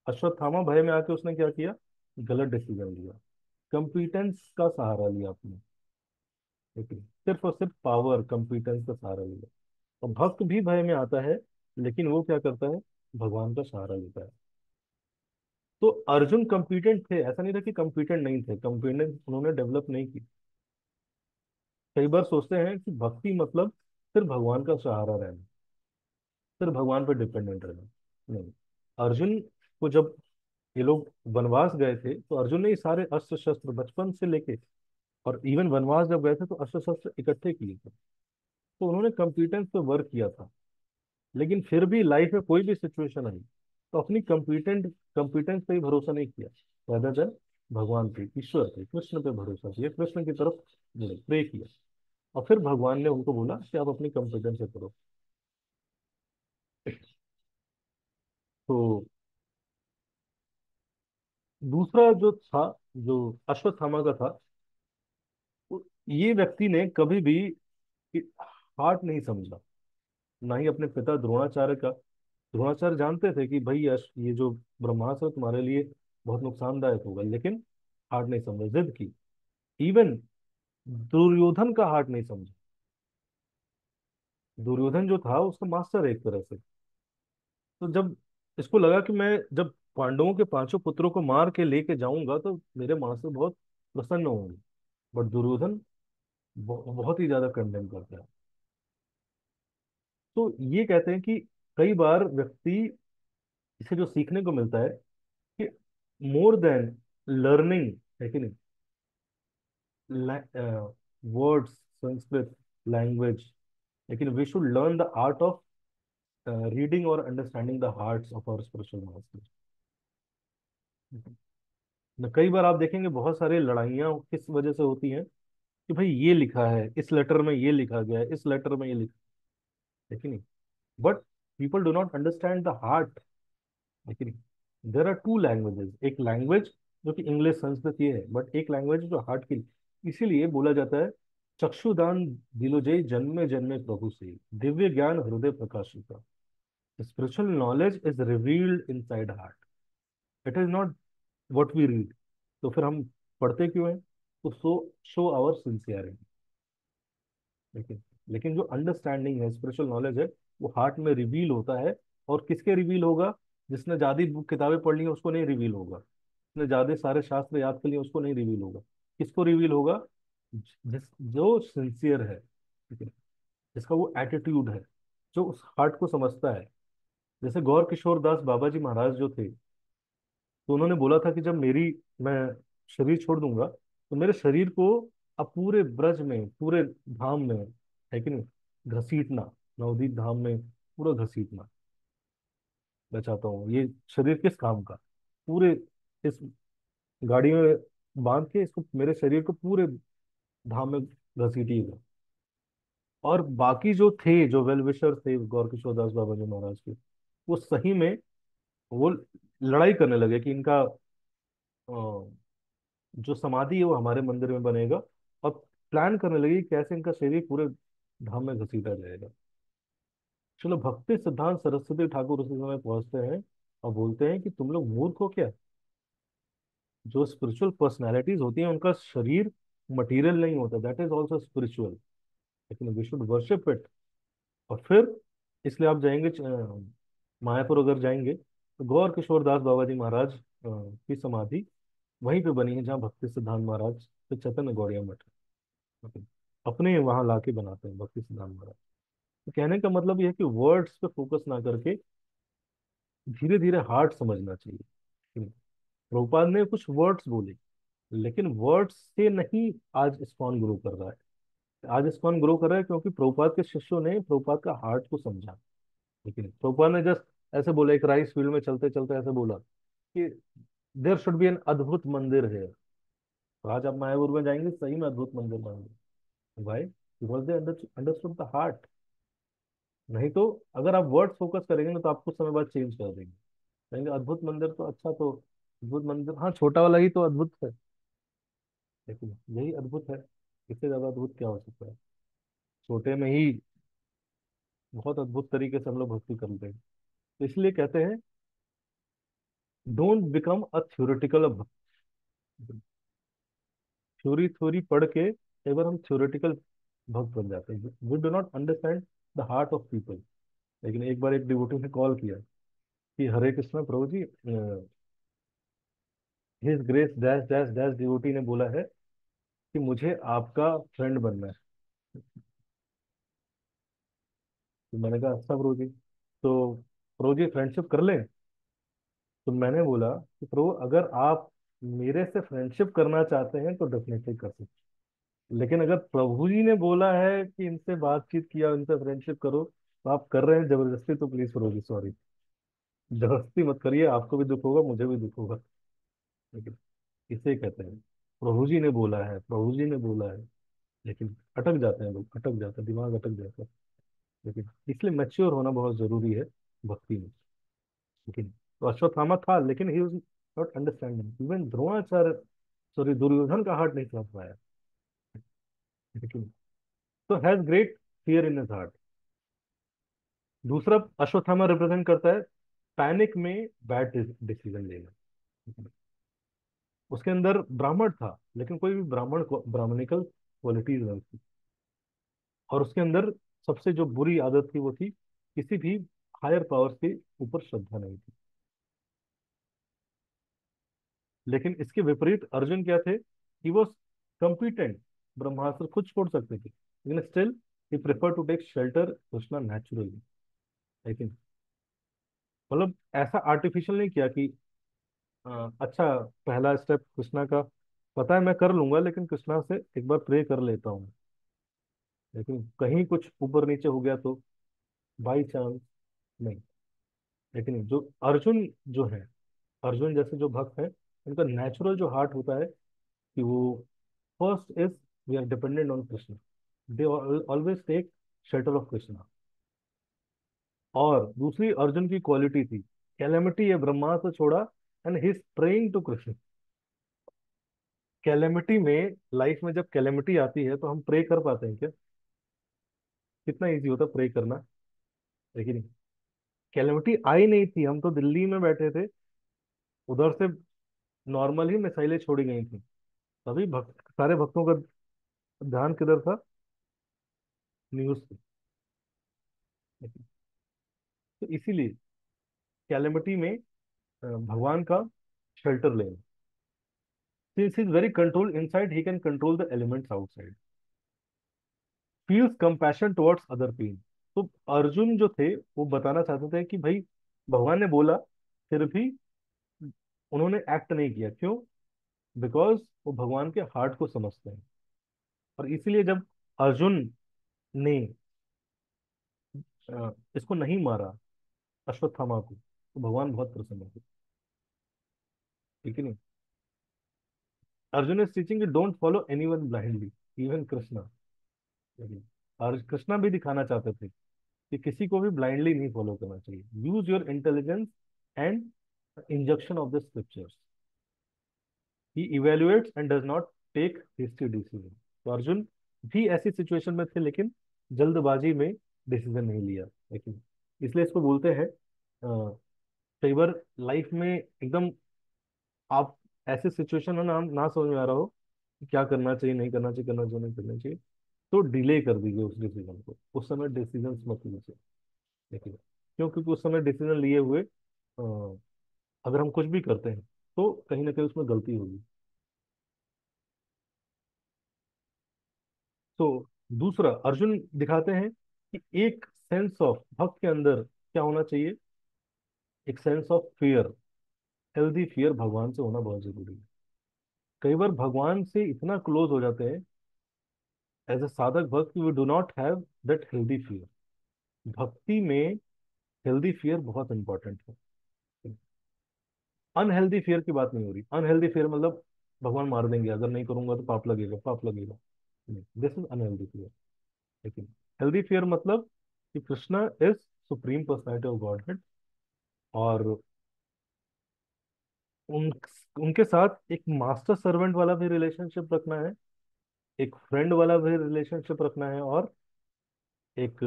अश्वत्थामा भय में आके उसने क्या किया, गलत डिसीजन लिया, कंपिटेंस का सहारा लिया अपने, लेकिन सिर्फ और सिर्फ पावर कंपिटेंस का सहारा लिया। और भक्त भी भय में आता है, लेकिन वो क्या करता है, भगवान का सहारा लेता है। तो अर्जुन कंपिटेंट थे, ऐसा नहीं था कि कंपिटेंट नहीं थे, कंपिटेंस उन्होंने डेवलप नहीं की। कई बार सोचते हैं कि भक्ति मतलब सिर्फ भगवान का सहारा रहना, सिर्फ भगवान पर डिपेंडेंट रहना। नहीं, अर्जुन को जब ये लोग वनवास गए थे, तो अर्जुन ने ये सारे अस्त्र शस्त्र बचपन से लेके, और इवन वनवास जब गए थे तो अस्त्र शस्त्र इकट्ठे किए थे। तो उन्होंने कंपिटेंस पे वर्क किया था। लेकिन फिर भी लाइफ में कोई भी सिचुएशन आई, तो अपनी कंपिटेंस पे ही भरोसा नहीं किया, rather than भगवान पे, ईश्वर पे, कृष्ण पे भरोसा किया, कृष्ण की तरफ प्रे किया। और फिर भगवान ने उनको बोला कि आप अपनी कंपिटेंस से करो। तो दूसरा जो था, जो अश्वत्थामा का था, ये व्यक्ति ने कभी भी हार्ट नहीं समझा, ना ही अपने पिता द्रोणाचार्य का। द्रोणाचार्य जानते थे कि भाई ये जो ब्रह्मास्त्र तुम्हारे लिए बहुत नुकसानदायक होगा, लेकिन हार्ट नहीं समझा, जिद की। इवन दुर्योधन का हार्ट नहीं समझा। दुर्योधन जो था उसका मास्टर एक तरह से। तो जब इसको लगा कि मैं जब पांडवों के पांचों पुत्रों को मार के लेके जाऊंगा तो मेरे मास्टर बहुत प्रसन्न होंगे, बट दुर्योधन बहुत ही ज्यादा कंडेम करता है। तो ये कहते हैं कि कई बार व्यक्ति, इसे जो सीखने को मिलता है कि मोर देन लर्निंग, है कि नहीं, वर्ड्स, संस्कृत लैंग्वेज, लेकिन we should learn the art of reading और understanding the hearts of our spiritual masters. कई बार आप देखेंगे बहुत सारी लड़ाइयाँ किस वजह से होती हैं कि भाई ये लिखा है इस लेटर में, ये लिखा गया है इस लेटर में, ये लिखा है कि नहीं, but people do not understand the heart, है कि नहीं। देर आर टू लैंग्वेजेस, एक लैंग्वेज जो कि इंग्लिश संस्कृत ये है, बट एक लैंग्वेज जो हार्ट की। इसीलिए बोला जाता है चक्षुदान दिलोजय जन्मे जन्मे प्रभु से, दिव्य ज्ञान हृदय प्रकाशिका। Spiritual knowledge is revealed inside heart, it is not what we read. तो फिर हम पढ़ते क्यों हैं? तो शो आवर सिंसियरिटी। लेकिन लेकिन जो अंडरस्टैंडिंग है, स्पिरिचुअल नॉलेज है, वो हार्ट में रिवील होता है। और किसके रिवील होगा? जिसने ज्यादा बुक किताबें पढ़ ली हैं उसको नहीं रिवील होगा, जिसने ज्यादा सारे शास्त्र याद कर लिए उसको नहीं रिवील होगा। किसको रिवील होगा? जिस जो सिंसियर है, ठीक है, जिसका वो एटीट्यूड है, जो उस हार्ट को समझता है। जैसे गौर किशोर दास बाबा जी महाराज जो थे, तो उन्होंने बोला था कि जब मैं शरीर छोड़ दूंगा तो मेरे शरीर को अब पूरे ब्रज में, पूरे धाम में, है कि नहीं, घसीटना, नवदीप धाम में पूरा घसीटना। मैं चाहता हूँ ये शरीर किस काम का, पूरे इस गाड़ी में बांध के इसको, मेरे शरीर को पूरे धाम में घसीटिएगा। और बाकी जो थे, जो वेल विशर थे गौर किशोर दास बाबा जी महाराज के, वो सही में वो लड़ाई करने लगे कि इनका जो समाधि है वो हमारे मंदिर में बनेगा। और प्लान करने लगी कि कैसे इनका शरीर पूरे धाम में घसीटा जाएगा। चलो, भक्ति सिद्धांत सरस्वती ठाकुर उसी समय पहुंचते हैं और बोलते हैं कि तुम लोग मूर्ख हो क्या? जो स्पिरिचुअल पर्सनैलिटीज होती हैं उनका शरीर मटेरियल नहीं होता, दैट इज ऑल्सो स्पिरिचुअल, लेकिन वी शुड वर्शिप इट। और फिर इसलिए आप जाएंगे मायापुर अगर जाएंगे तो गौर किशोर दास बाबा जी महाराज की समाधि वहीं पे बनी है जहाँ भक्ति सिद्धांत महाराज तो चैतन्य गौड़िया मठ है। अपने वहां लाके बनाते हैं भक्ति सिद्धांत महाराज। तो कहने का मतलब यह है कि वर्ड्स पे फोकस ना करके धीरे धीरे हार्ट समझना चाहिए। प्रभुपाद ने कुछ वर्ड्स बोले, लेकिन वर्ड्स से नहीं आज इस्कॉन ग्रो कर रहा है। आज इस्कॉन ग्रो कर रहा है क्योंकि प्रभुपाद के शिष्यों ने प्रभुपाद का हार्ट को समझा। लेकिन प्रभुपाद ने जस्ट ऐसे बोला, एक राइस फील्ड में चलते चलते ऐसे बोला कि देयर शुड बी एन अद्भुत मंदिर है। तो आज आप मायापुर में जाएंगे, सही में अद्भुत मंदिर बनेंगे। Why? Because they understood the heart. नहीं तो अगर आप वर्ड फोकस करेंगे ना तो आप कुछ समय बाद चेंज कर देंगे, कहेंगे अद्भुत मंदिर तो अच्छा, तो अद्भुत मंदिर हाँ छोटा वाला ही तो अद्भुत है, लेकिन यही अद्भुत है, इससे ज्यादा अद्भुत क्या हो सकता है? छोटे में ही बहुत अद्भुत तरीके से हम लोग भक्ति करते हैं। तो इसलिए कहते हैं डोंट बिकम अ थ्योरेटिकल भक्त। थ्योरी थ्योरी पढ़ के एक बार हम थ्योरेटिकल भक्त बन जाते हैं, we do not understand the heart of people. लेकिन एक बार एक डिवोटी ने कॉल किया कि Hare Krishna Prabhu ji, his grace dash dash dash devotee ने बोला है कि मुझे आपका फ्रेंड बनना है। तो मैंने कहा अच्छा प्रभु जी, तो प्रभु जी फ्रेंडशिप कर लें? तो मैंने बोला कि प्रभु अगर आप मेरे से फ्रेंडशिप करना चाहते हैं तो डेफिनेटली कर सकते हैं। लेकिन अगर प्रभु जी ने बोला है कि इनसे बातचीत किया, इनसे फ्रेंडशिप करो, तो आप कर रहे हैं जबरदस्ती, तो प्लीज प्रभु जी सॉरी। जबरदस्ती मत करिए, आपको भी दुख होगा, मुझे भी दुख होगा। लेकिन इसे कहते हैं प्रभु जी ने बोला है, प्रभु जी ने बोला है। लेकिन अटक जाते हैं लोग, अटक जाता है, दिमाग अटक जाता है। लेकिन इसलिए मैच्योर होना बहुत जरूरी है भक्ति में। लेकिन तो अश्वत्थामा था, लेकिन he was not understanding. Even Dronacharya, sorry, Duryodhana का हार्ट नहीं समझ पाया। लेकिन तो has great fear in his heart. दूसरा, अश्वत्थामा रिप्रेजेंट करता है पैनिक में बैड डिसीजन लेना। उसके अंदर ब्राह्मण था, लेकिन कोई भी ब्राह्मणिकल क्वालिटीज नहीं थी। और उसके अंदर सबसे जो बुरी आदत थी वो थी किसी भी हायर पावर्स के ऊपर श्रद्धा नहीं थी। लेकिन इसके विपरीत अर्जुन क्या थे? ही वॉज कम्पिटेंट, ब्रह्मास्त्र खुद छोड़ सकते थे, लेकिन still he prefer to take shelter Krishna naturally. लेकिन मतलब ऐसा आर्टिफिशियल नहीं किया कि अच्छा, पहला स्टेप कृष्णा का पता है मैं कर लूंगा, लेकिन कृष्णा से एक बार प्रे कर लेता हूँ। लेकिन कहीं कुछ ऊपर नीचे हो गया तो बाई चांस नहीं। लेकिन जो अर्जुन जो है, अर्जुन जैसे जो भक्त है, उनका नेचुरल जो हार्ट होता है कि वो first is we are dependent on Krishna. They always take shelter of Krishna. और दूसरी अर्जुन की क्वालिटी थी, कैलेमिटी है ब्रह्मा से छोड़ा, and he is praying to Krishna. Calamity में, लाइफ में जब कैलेमिटी आती है तो हम प्रे कर पाते हैं क्या? कितना इजी होता प्रे करना। लेकिन कैलेमिटी आई नहीं थी, हम तो दिल्ली में बैठे थे, उधर से नॉर्मल ही मिसाइलें छोड़ी गई थी। तभी सारे भक्तों का ध्यान किधर था? न्यूज पे। तो इसीलिए कैलेमिटी में भगवान का शेल्टर लेना। Since he is very control inside, he can control the elements outside. Feels compassion towards other पीन। तो अर्जुन जो थे वो बताना चाहते थे कि भाई भगवान ने बोला, फिर भी उन्होंने एक्ट नहीं किया। क्यों? बिकॉज वो भगवान के हार्ट को समझते हैं। और इसीलिए जब अर्जुन ने इसको नहीं मारा, अश्वत्थामा को, तो भगवान बहुत प्रसन्न थे। ठीक है नहीं? Arjun is teaching don't follow anyone blindly, even Krishna. और कृष्णा भी दिखाना चाहते थे कि किसी को भी ब्लाइंडली नहीं फॉलो करना चाहिए। Use your intelligence and injunction of the scriptures. He evaluates and does not take hasty decision. तो अर्जुन भी ऐसी सिचुएशन में थे, लेकिन जल्दबाजी में डिसीजन नहीं लिया। लेकिन इसलिए इसको बोलते हैं कई बार लाइफ में एकदम आप ऐसे सिचुएशन में ना ना समझ में आ रहा हो कि क्या करना चाहिए, नहीं करना चाहिए, करना चाहिए, नहीं करना चाहिए, तो डिले कर दीजिए उस डिसीजन को। उस समय डिसीजन मत लीजिए। लेकिन क्यों? क्योंकि उस समय डिसीजन लिए हुए अगर हम कुछ भी करते हैं तो कहीं ना कहीं उसमें गलती होगी। तो दूसरा, अर्जुन दिखाते हैं कि एक सेंस ऑफ भक्त के अंदर क्या होना चाहिए? एक sense of fear, healthy fear भगवान से होना बहुत जरूरी है। कई बार भगवान से इतना क्लोज हो जाते हैं एज अ साधक भक्त, we do not have that healthy fear. भक्ति में हेल्दी फियर बहुत इंपॉर्टेंट है। अनहेल्दी फियर की बात नहीं हो रही। अनहेल्दी फियर मतलब भगवान मार देंगे, अगर नहीं करूंगा तो पाप लगेगा, पाप लगेगा। This is unhealthy fear. लेकिन हेल्दी फियर मतलब कि Krishna is supreme personality of godhead. और उन उनके साथ एक मास्टर सर्वेंट वाला भी रिलेशनशिप रखना है, एक फ्रेंड वाला भी रिलेशनशिप रखना है, एक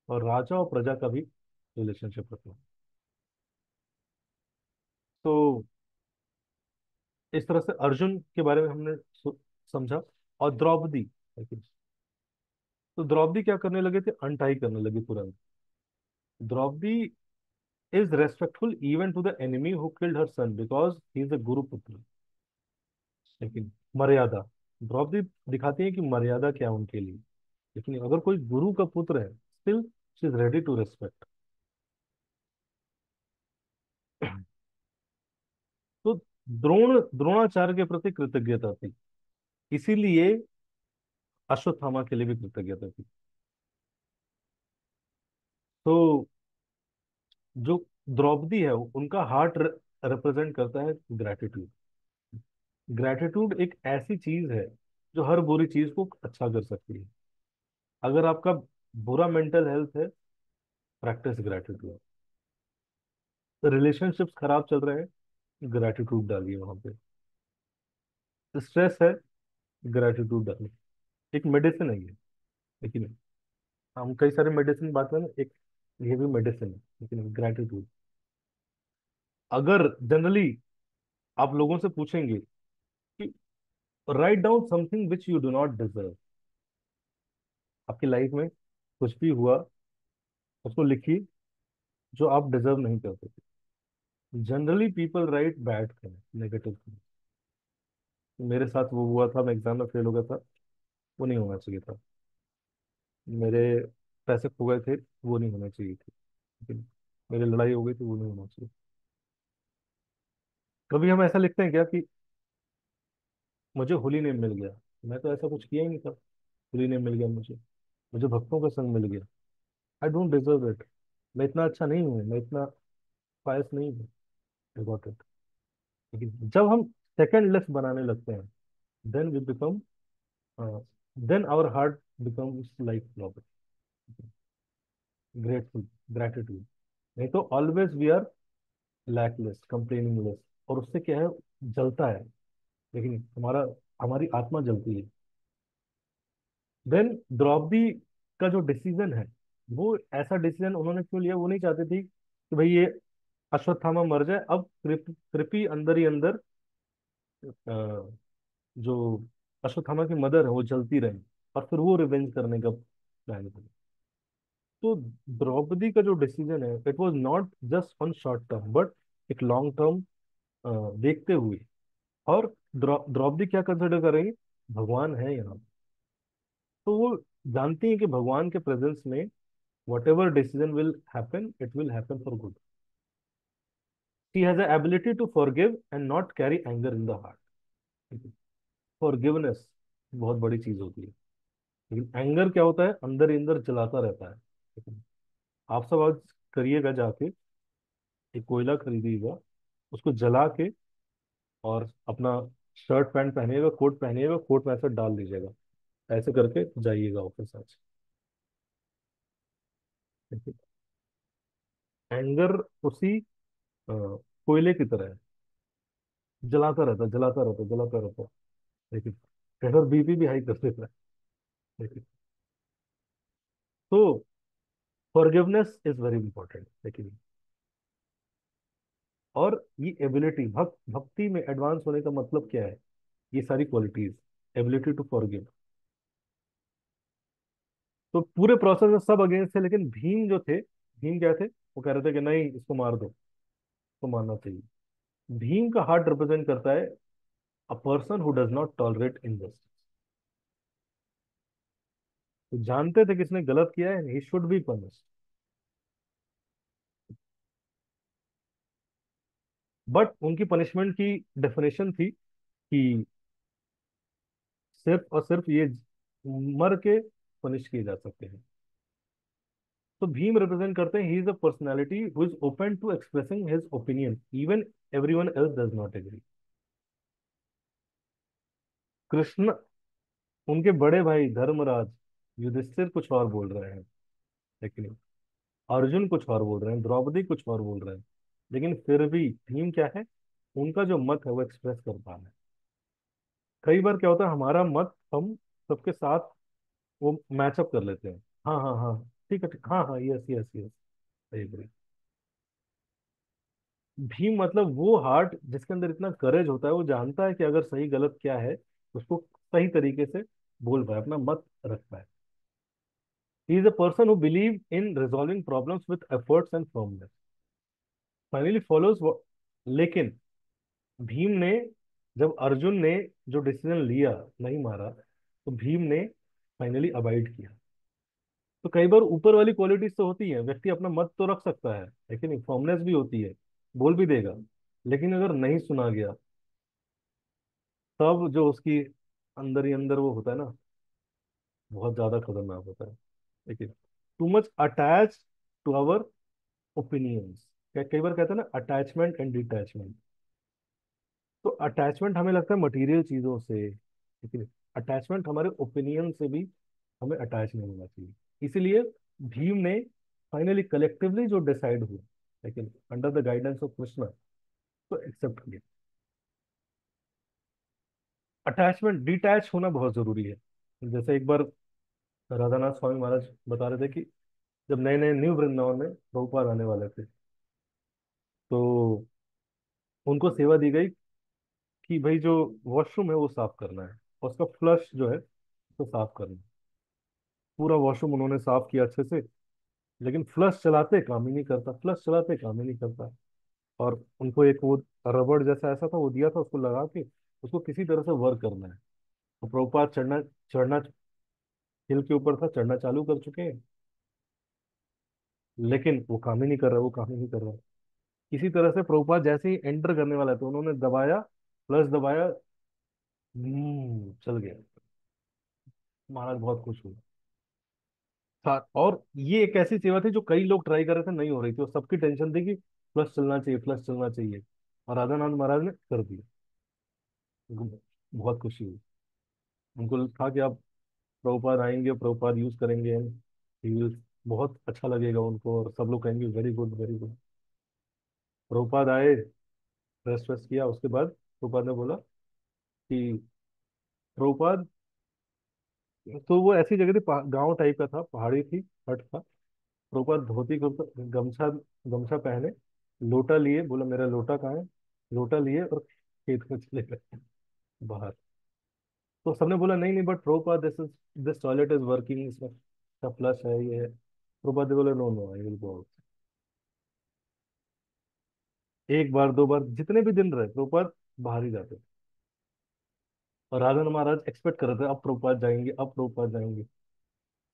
और राजा और प्रजा का भी रिलेशनशिप रखना है। तो इस तरह से अर्जुन के बारे में हमने समझा। और द्रौपदी, तो द्रौपदी क्या करने लगे थे? अनटाई करने लगी तुरंत। Draupadi is respectful even to the enemy who killed her son because he is a guruputra. लेकिन मर्यादा, द्रौपदी दिखाती है कि मर्यादा क्या है उनके लिए। लेकिन अगर कोई गुरु का पुत्र है, still she is ready to respect. तो द्रोणाचार्य के प्रति कृतज्ञता थी, इसीलिए अश्वत्थामा के लिए भी कृतज्ञता थी। तो जो द्रौपदी है उनका हार्ट रिप्रेजेंट करता है ग्रेटिट्यूड। ग्रेटिट्यूड एक ऐसी चीज है जो हर बुरी चीज को अच्छा कर सकती है। अगर आपका बुरा मेंटल हेल्थ है, प्रैक्टिस ग्रेटिट्यूड। रिलेशनशिप्स खराब चल रहे हैं, ग्रेटिट्यूड डालिए वहां पे। स्ट्रेस है, ग्रेटिट्यूड डालिए। एक मेडिसिन है ये, लेकिन हम कई सारे मेडिसिन बात करें ना, एक ये भी मेडिसिन है, लेकिन ग्रेटिट्यूड। अगर जनरली आप लोगों से पूछेंगे कि write down something which you do not deserve, आपकी लाइफ में कुछ भी हुआ उसको लिखिए जो आप डिजर्व नहीं करते थे। Generally people right bad thing, negative thing. मेरे साथ वो हुआ था, मैं एग्जाम में फेल हो गया था, वो नहीं होना चाहिए था। मेरे पैसे खो गए थे, वो नहीं होना चाहिए थे। लेकिन मेरी लड़ाई हो गई थी, वो नहीं होना चाहिए। कभी हम ऐसा लिखते हैं क्या कि मुझे होली नेम मिल गया, मैं तो ऐसा कुछ किया ही नहीं था। होली नेम मिल गया मुझे, मुझे भक्तों का संग मिल गया। I don't deserve it. मैं इतना अच्छा नहीं हूँ, मैं इतना पायस नहीं हूँ। I got it. लेकिन जब हम सेकंड लिस्ट बनाने लगते हैं, then we become, then our heart becomes like flower, grateful, gratitude. नहीं तो always we are lackless, complaining less, और उससे क्या है, जलता है। लेकिन हमारी आत्मा जलती है। देन द्रौपदी का जो डिसीजन है, वो ऐसा डिसीजन उन्होंने क्यों लिया, वो नहीं चाहती थी कि भाई ये अश्वत्थामा मर जाए। अब कृपि अंदर ही अंदर, जो अश्वत्थामा की मदर है वो जलती रही, और फिर वो रिवेंज करने का प्लान किया। तो द्रौपदी का जो डिसीजन है, it was not just on short term but एक लॉन्ग टर्म देखते हुए। और द्रौपदी क्या कंसिडर कर रही है, भगवान है यहाँ। तो वो जानती है कि भगवान के प्रेजेंस में whatever decision will happen, it will happen for good. She has a ability to forgive and not carry anger in the heart. Forgiveness बहुत बड़ी चीज होती है, लेकिन एंगर क्या होता है, अंदर ही अंदर जलाता रहता है। लेकिन आप सब आज करिएगा जाके, एक कोयला खरीदिएगा, उसको जला के, और अपना शर्ट पैंट पहनिएगा, कोट पहनिएगा, कोट में ऐसे डाल दीजिएगा, ऐसे करके जाइएगा ऑफिस आज। एंगर उसी कोयले की तरह है, जलाता रहता, जलाता रहता, जलाता रहता। लेकिन प्रेशर बीपी भी हाई कर देता है। लेकिन तो फॉरगिवनेस इज वेरी इंपॉर्टेंट। लेकिन और ये एबिलिटी, भक्ति में एडवांस होने का मतलब क्या है, ये सारी क्वालिटीज, एबिलिटी टू फॉरगिव। तो पूरे प्रोसेस में सब अगेंस्ट थे, लेकिन भीम जो थे, भीम क्या थे, वो कह रहे थे कि नहीं, इसको मार दो, इसको मारना चाहिए। भीम का हार्ट रिप्रेजेंट करता है a person who does not tolerate injustice. तो जानते थे किसने गलत किया है, he should be punished, but उनकी पनिशमेंट की डेफिनेशन थी कि सिर्फ और सिर्फ ये मर के पनिश किए जा सकते हैं। तो भीम रिप्रेजेंट करते हैं, he is a personality who is open to expressing his opinion even everyone else does not agree. Krishna, उनके बड़े भाई धर्मराज, युधिष्ठिर कुछ और बोल रहे हैं, लेकिन अर्जुन कुछ और बोल रहे हैं, द्रौपदी कुछ और बोल रहे हैं, लेकिन फिर भी भीम क्या है, उनका जो मत है वो एक्सप्रेस कर पा रहे हैं। कई बार क्या होता है, हमारा मत हम सबके साथ वो मैचअप कर लेते हैं। हाँ हाँ हाँ, ठीक है, ठीक, हाँ हाँ, यस यस यस, सही बोली। भीम मतलब वो हार्ट जिसके अंदर इतना करेज होता है, वो जानता है कि अगर सही गलत क्या है, उसको सही तरीके से बोल पाए, अपना मत रख पाए। ही is a person who believe in resolving problems with efforts and firmness, finally follows. लेकिन भीम ने, जब अर्जुन ने जो डिसीजन लिया, नहीं मारा, तो भीम ने फाइनली अवॉइड किया। तो कई बार ऊपर वाली क्वालिटीज तो होती है, व्यक्ति अपना मत तो रख सकता है, लेकिन फर्मनेस भी होती है, बोल भी देगा, लेकिन अगर नहीं सुना गया, तब जो उसकी अंदर ही अंदर वो होता है ना, बहुत ज्यादा खतरनाक होता है। लेकिन too much attach to our opinions, कई बार कहते हैं ना अटैचमेंट एंड डिटैचमेंट। तो अटैचमेंट हमें लगता है मटेरियल चीजों से, लेकिन अटैचमेंट हमारे ओपिनियन से भी हमें अटैच नहीं होना चाहिए। इसीलिए भीम ने फाइनली कलेक्टिवली जो डिसाइड हुआ, लेकिन under the guidance of Krishna, तो एक्सेप्ट किया। अटैचमेंट डिटैच होना बहुत जरूरी है। जैसे एक बार राधानाथ स्वामी महाराज बता रहे थे कि जब नए नए न्यू वृंदावन में प्रभुपाद आने वाले थे, तो उनको सेवा दी गई कि भाई जो वॉशरूम है वो साफ करना है, और उसका फ्लश जो है उसको साफ करना है। पूरा वॉशरूम उन्होंने साफ किया अच्छे से, लेकिन फ्लश चलाते काम ही नहीं करता, फ्लश चलाते काम ही नहीं करता। और उनको एक वो रबड़ जैसा ऐसा था, वो दिया था, उसको लगा के उसको किसी तरह से वर्क करना है। तो प्रभुपाद चढ़ना चढ़ना हिल के ऊपर था, चढ़ना चालू कर चुके हैं, लेकिन वो काम ही नहीं कर रहा, वो काम ही नहीं कर रहा। किसी तरह से प्रभुपाद जैसे ही एंटर करने वाला था, उन्होंने दबाया, प्लस दबाया, चल गया। महाराज बहुत खुश हुए। और ये एक ऐसी सेवा थी जो कई लोग ट्राई कर रहे थे, नहीं हो रही थी, और सबकी टेंशन थी कि प्लस चलना चाहिए, प्लस चलना चाहिए। और राधानाथ महाराज ने कर दिया। उनको बहुत खुशी हुई। उनको था कि अब प्रभुपाद आएंगे, प्रभुपाद यूज करेंगे, he will- बहुत अच्छा लगेगा उनको, और सब लोग कहेंगे very good very good. Prabhupada आए, रेस्ट वेस्ट किया, उसके बाद प्रभुपाद ने बोला कि प्रभुपाद, तो वो ऐसी जगह थी, गांव टाइप का था, पहाड़ी थी, हट था। प्रभुपाद धोती कुर्ता, गमछा गमछा पहने, लोटा लिए, बोला मेरा लोटा कहाँ है, लोटा लिए और खेत में चले गए बाहर। तो सबने बोला नहीं नहीं, but Prabhupada this toilet is working, इसमें इसका फ्लश है, ये है। प्रभुपाद ने बोला no no, I will go out. एक बार दो बार जितने भी दिन रहे, प्रभुपाद बाहर ही जाते थे। और राधा महाराज एक्सपेक्ट कर रहे थे अब प्रभुपाद जाएंगे, अब प्रभुपाद जाएंगे,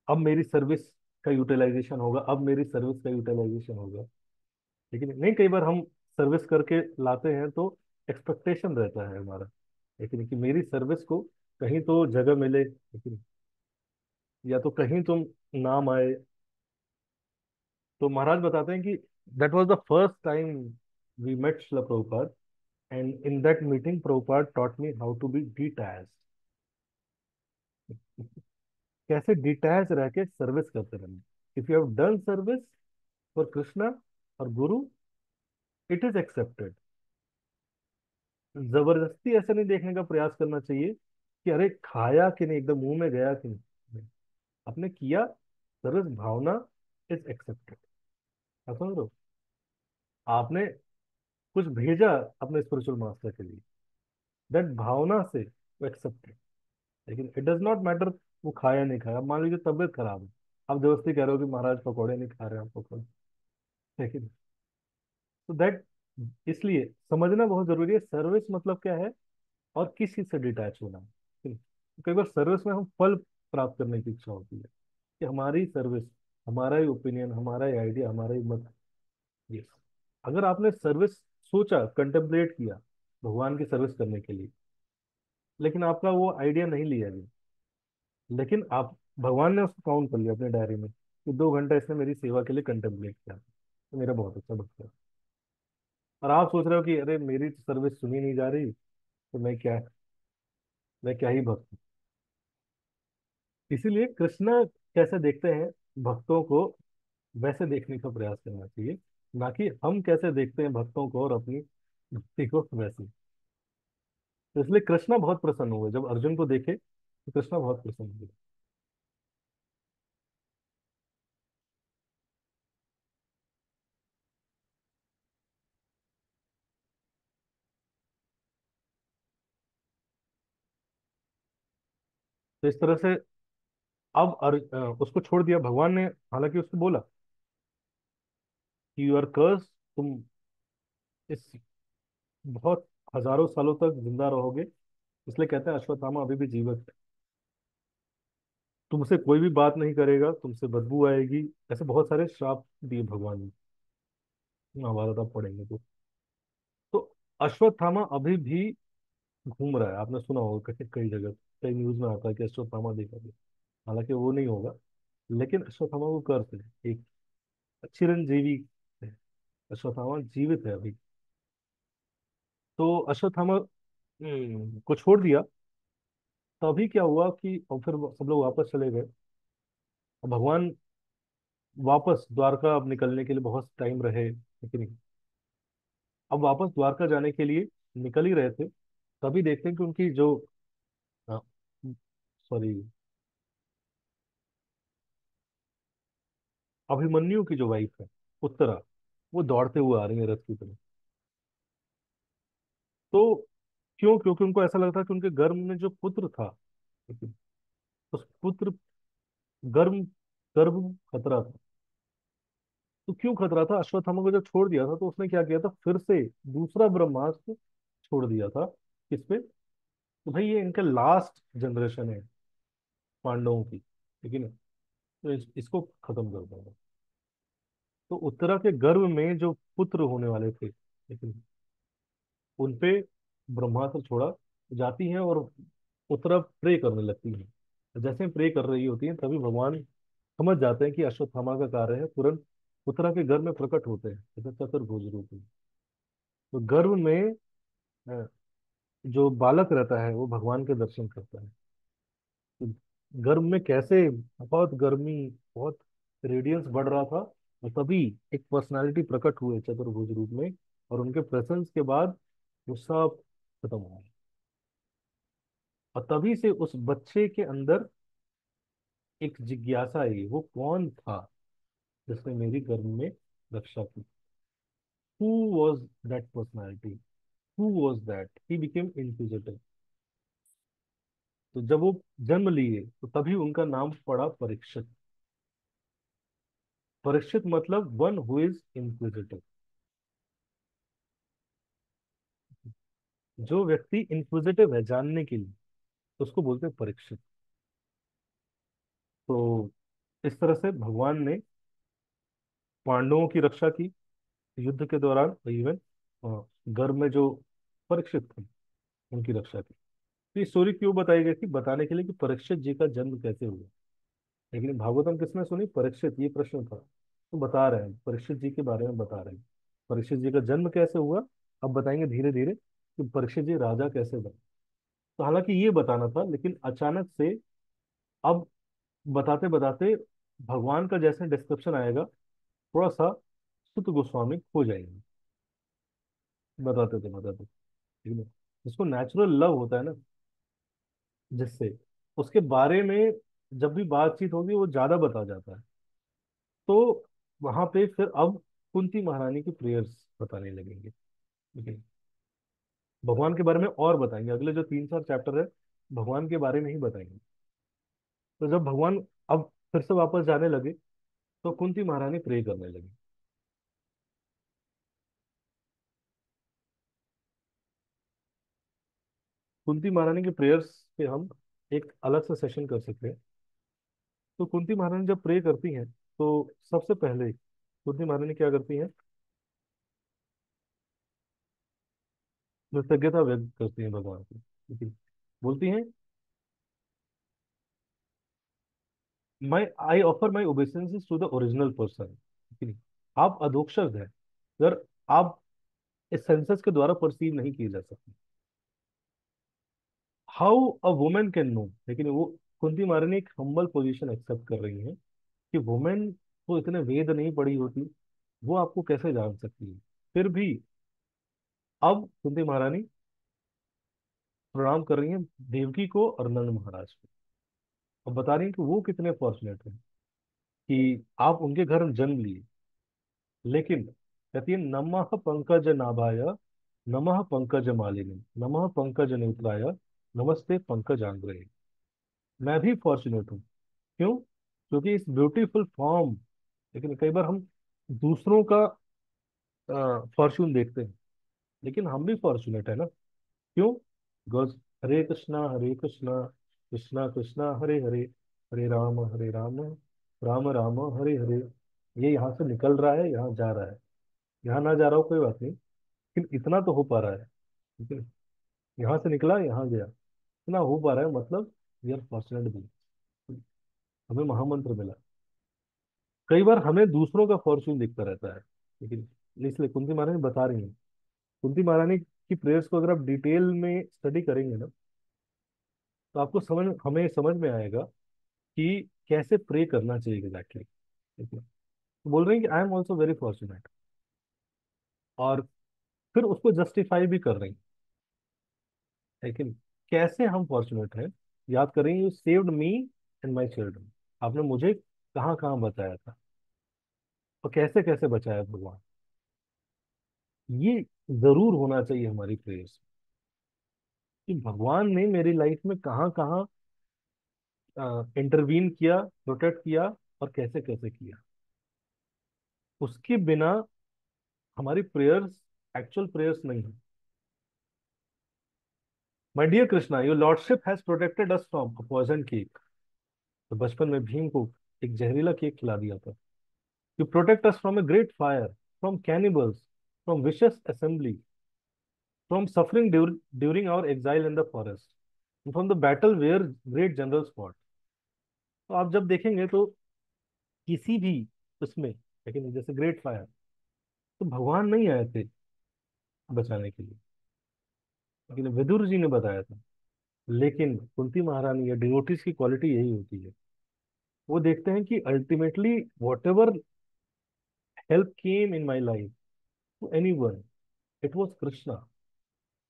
अब मेरी सर्विस का यूटिलाइजेशन होगा, अब मेरी सर्विस का यूटिलाइजेशन होगा। लेकिन नहीं, कई बार हम सर्विस करके लाते हैं तो एक्सपेक्टेशन रहता है हमारा, लेकिन कि मेरी सर्विस को कहीं तो जगह मिले, लेकिन या तो कहीं तुम नाम आए। तो महाराज बताते हैं कि that was the first time we met Srila Prabhupada, and in that meeting Prabhupada taught me how to be detached। कैसे डिटैच रह के सर्विस करते रहना। If you have done service for Krishna और गुरु, इट इज एक्सेप्टेड। जबरदस्ती ऐसा नहीं देखने का प्रयास करना चाहिए कि अरे खाया कि नहीं, एकदम मुंह में गया कि नहीं। आपने किया, सर्विस भावना इज एक्सेप्टेड। आप समझ रहे हो, आपने कुछ भेजा अपने स्पिरिचुअल मास्टर के लिए, दैट भावना से वो एक्सेप्टेड। लेकिन इट डज नॉट मैटर वो खाया नहीं खाया। अब मान लीजिए तबियत खराब है, आप जबरदस्ती कह रहे हो कि महाराज पकौड़े नहीं खा रहे हैं, आप पकौड़े, लेकिन तो दैट, इसलिए समझना बहुत जरूरी है सर्विस मतलब क्या है और किस चीज से डिटैच होना है। ठीक है? कई बार सर्विस में हम फल प्राप्त करने की इच्छा होती है कि हमारी सर्विस, हमारा ही ओपिनियन, हमारा ही आइडिया, हमारा ही मत। यस, अगर आपने सर्विस सोचा, कंटेम्पलेट किया भगवान की सर्विस करने के लिए, लेकिन आपका वो आइडिया नहीं लिया गया, लेकिन आप, भगवान ने उसको काउंट कर लिया अपने डायरी में कि 2 घंटा इसने मेरी सेवा के लिए कंटेम्पलेट किया, तो मेरा बहुत अच्छा भक्त है। और आप सोच रहे हो कि अरे मेरी तो सर्विस सुनी नहीं जा रही, तो मैं क्या ही भक्त हूँ। इसीलिए कृष्ण कैसे देखते हैं भक्तों को, वैसे देखने का प्रयास करना चाहिए, ना कि हम कैसे देखते हैं भक्तों को और अपनी भक्ति को वैसे। तो इसलिए कृष्णा बहुत प्रसन्न हुए जब अर्जुन को देखे, तो कृष्णा बहुत प्रसन्न हुए। तो इस तरह से अब उसको छोड़ दिया भगवान ने। हालांकि उसको बोला कि यू आर कर्स, तुम इस बहुत हजारों सालों तक जिंदा रहोगे। इसलिए कहते हैं अश्वत्थामा अभी भी जीवित है। तुमसे कोई भी बात नहीं करेगा, तुमसे बदबू आएगी, ऐसे बहुत सारे श्राप दिए भगवान ने। महाभारत आप पढ़ेंगे तो अश्वत्थामा अभी भी घूम रहा है। आपने सुना होगा कई कई जगह, कई न्यूज में आता है कि अश्वत्थामा देखा गया। हालांकि वो नहीं होगा, लेकिन अश्वत्थामा को कर्स है, एक चिरंजीवी है। अश्वत्थामा जीवित है अभी। तो अश्वत्थामा को छोड़ दिया। तभी क्या हुआ कि और फिर सब लोग वापस चले गए। अब भगवान वापस द्वारका अब निकलने के लिए बहुत टाइम रहे, लेकिन अब वापस द्वारका जाने के लिए निकल ही रहे थे। तभी देखते हैं कि उनकी जो, सॉरी, अभिमन्यु की जो वाइफ है उत्तरा, वो दौड़ते हुए आ रही है रथ की तरफ। तो क्यों? क्योंकि उनको ऐसा लगता है कि उनके गर्भ में जो पुत्र था, लेकिन उस पुत्र गर्भ गर्भ खतरा था। तो क्यों खतरा था? अश्वत्थामा को जब छोड़ दिया था तो उसने क्या किया था, फिर से दूसरा ब्रह्मास्त्र छोड़ दिया था। किस पे? तो भाई ये इनका लास्ट जनरेशन है पांडवों की, ठीक है। तो इसको खत्म कर दूंगा। तो उत्तरा के गर्भ में जो पुत्र होने वाले थे, लेकिन उनपे ब्रह्मास्त्र छोड़ा जाती है, और उत्तरा प्रे करने लगती है। जैसे प्रे कर रही होती है तभी भगवान समझ जाते हैं कि अश्वत्थामा का कार्य है, तुरंत उत्तरा के गर्भ में प्रकट होते हैं जैसे चतुर्भुज रूप में। तो गर्भ में अ, जो बालक रहता है वो भगवान के दर्शन करता है। तो गर्भ में कैसे बहुत गर्मी, बहुत रेडियंस बढ़ रहा था, और तभी एक पर्सनालिटी प्रकट हुए चतुर्भुज रूप में, और उनके प्रेजेंस के बाद वो सब खत्म हो गया। और तभी से उस बच्चे के अंदर एक जिज्ञासा आई, वो कौन था जिसने मेरी गर्भ में रक्षा की? Who was that personality? Who was that? He became inquisitive. तो जब वो जन्म लिए तो तभी उनका नाम पड़ा परीक्षित। परीक्षित मतलब वन हु इज इंक्विजिटिव। जो व्यक्ति इंक्विजिटिव है जानने के लिए, उसको बोलते हैं परीक्षित। तो इस तरह से भगवान ने पांडवों की रक्षा की युद्ध के दौरान, इवन गर्भ में जो परीक्षित थे उनकी रक्षा की। तो ये स्टोरी क्यों बताई गई थी? बताने के लिए कि परीक्षित जी का जन्म कैसे हुआ। लेकिन भागवतम किसने सुनी? परीक्षित, ये प्रश्न था तो बता रहे हैं, परीक्षित जी के बारे में बता रहे हैं। परीक्षित जी का जन्म कैसे हुआ अब बताएंगे धीरे धीरे, कि परीक्षित जी राजा कैसे बने। तो हालांकि ये बताना था, लेकिन अचानक से अब बताते बताते भगवान का जैसे डिस्क्रिप्शन आएगा, थोड़ा सा सुत गोस्वामी हो जाएंगे बताते थे बताते, ठीक है। जिसको नेचुरल लव होता है ना, जिससे उसके बारे में जब भी बातचीत होगी वो ज्यादा बता जाता है। तो वहां पे फिर अब कुंती महारानी की प्रेयर्स बताने लगेंगे, ठीक है। भगवान के बारे में और बताएंगे, अगले जो 3 4 चैप्टर है भगवान के बारे में ही बताएंगे। तो जब भगवान अब फिर से वापस जाने लगे तो कुंती महारानी प्रे करने लगी। कुंती महारानी के प्रेयर्स पे हम एक अलग से सेशन कर सकते हैं। तो कुंती महारानी जब प्रे करती हैं तो सबसे पहले कुंती महारानी क्या करती हैं? कृतज्ञता व्यक्त करती हैं भगवान की, ठीक है। बोलती हैं, my I offer my obeisances to the original person, ठीक है। आप अधोक्षज हैं अगर आप इस सेंसस के द्वारा परसीव नहीं किए जा सकते। How a women can know, लेकिन वो कुंती महारानी एक हम्बल पोजीशन एक्सेप्ट कर रही है कि वुमेन को इतने वेद नहीं पढ़ी होती, वो आपको कैसे जान सकती है। फिर भी अब कुंती महारानी प्रणाम कर रही हैं देवकी को और नंद महाराज को, और बता रही हैं कि वो कितने फॉर्चुनेट हैं कि आप उनके घर जन्म लिए। लेकिन कहती है, नमः पंकज नाभाय, नमः पंकज मालिनी, नमः पंकज नेत्राय, नमस्ते पंकज आंग्रय। मैं भी फॉर्चुनेट हूँ। क्यों? क्योंकि इस ब्यूटीफुल फॉर्म, लेकिन कई बार हम दूसरों का फॉर्चून देखते हैं, लेकिन हम भी फॉर्चुनेट है ना। क्यों? बिकॉज हरे कृष्णा कृष्णा कृष्णा हरे हरे, हरे राम राम राम हरे हरे। ये यहाँ से निकल रहा है, यहाँ जा रहा है। यहाँ ना जा रहा हो कोई बात नहीं, लेकिन इतना तो हो पा रहा है, ठीक है। यहाँ से निकला, यहाँ गया, इतना हो पा रहा है, मतलब वी आर फॉर्चुनेट भी। हमें महामंत्र मिला। कई बार हमें दूसरों का फॉर्चून दिखता रहता है, ठीक है। इसलिए कुंती महारानी बता रही हैं। कुंती महारानी की प्रेयर्स को अगर आप डिटेल में स्टडी करेंगे ना, तो आपको हमें समझ में आएगा कि कैसे प्रे करना चाहिए एग्जैक्टली। ठीक है, तो बोल रहे हैं कि I am also very fortunate, और फिर उसको जस्टिफाई भी कर रही हैं। लेकिन कैसे हम फॉर्चुनेट हैं, याद करें, you saved me and my children. आपने मुझे कहाँ कहाँ बचाया था, और कैसे कैसे बचाया भगवान। ये जरूर होना चाहिए हमारी प्रेयर्स, कि भगवान ने मेरी लाइफ में कहाँ कहाँ इंटरवीन किया, प्रोटेक्ट किया, और कैसे कैसे किया। उसके बिना हमारी प्रेयर्स एक्चुअल प्रेयर्स नहीं है। My dear Krishna, your lordship has protected us from a poison cake. तो बचपन में भीम को एक जहरीला केक खिला दिया था। You protect us from a great fire, from cannibals, from vicious assembly, from suffering during our exile in the forest, from the battle where great general fought. तो आप जब देखेंगे तो किसी भी उसमें, लेकिन जैसे ग्रेट फायर, तो भगवान नहीं आए थे बचाने के लिए, लेकिन विदुर जी ने बताया था। लेकिन कुंती महारानी या डिवोटीज की क्वालिटी यही होती है, वो देखते हैं कि ultimately whatever help came in my life to any one, it was Krishna.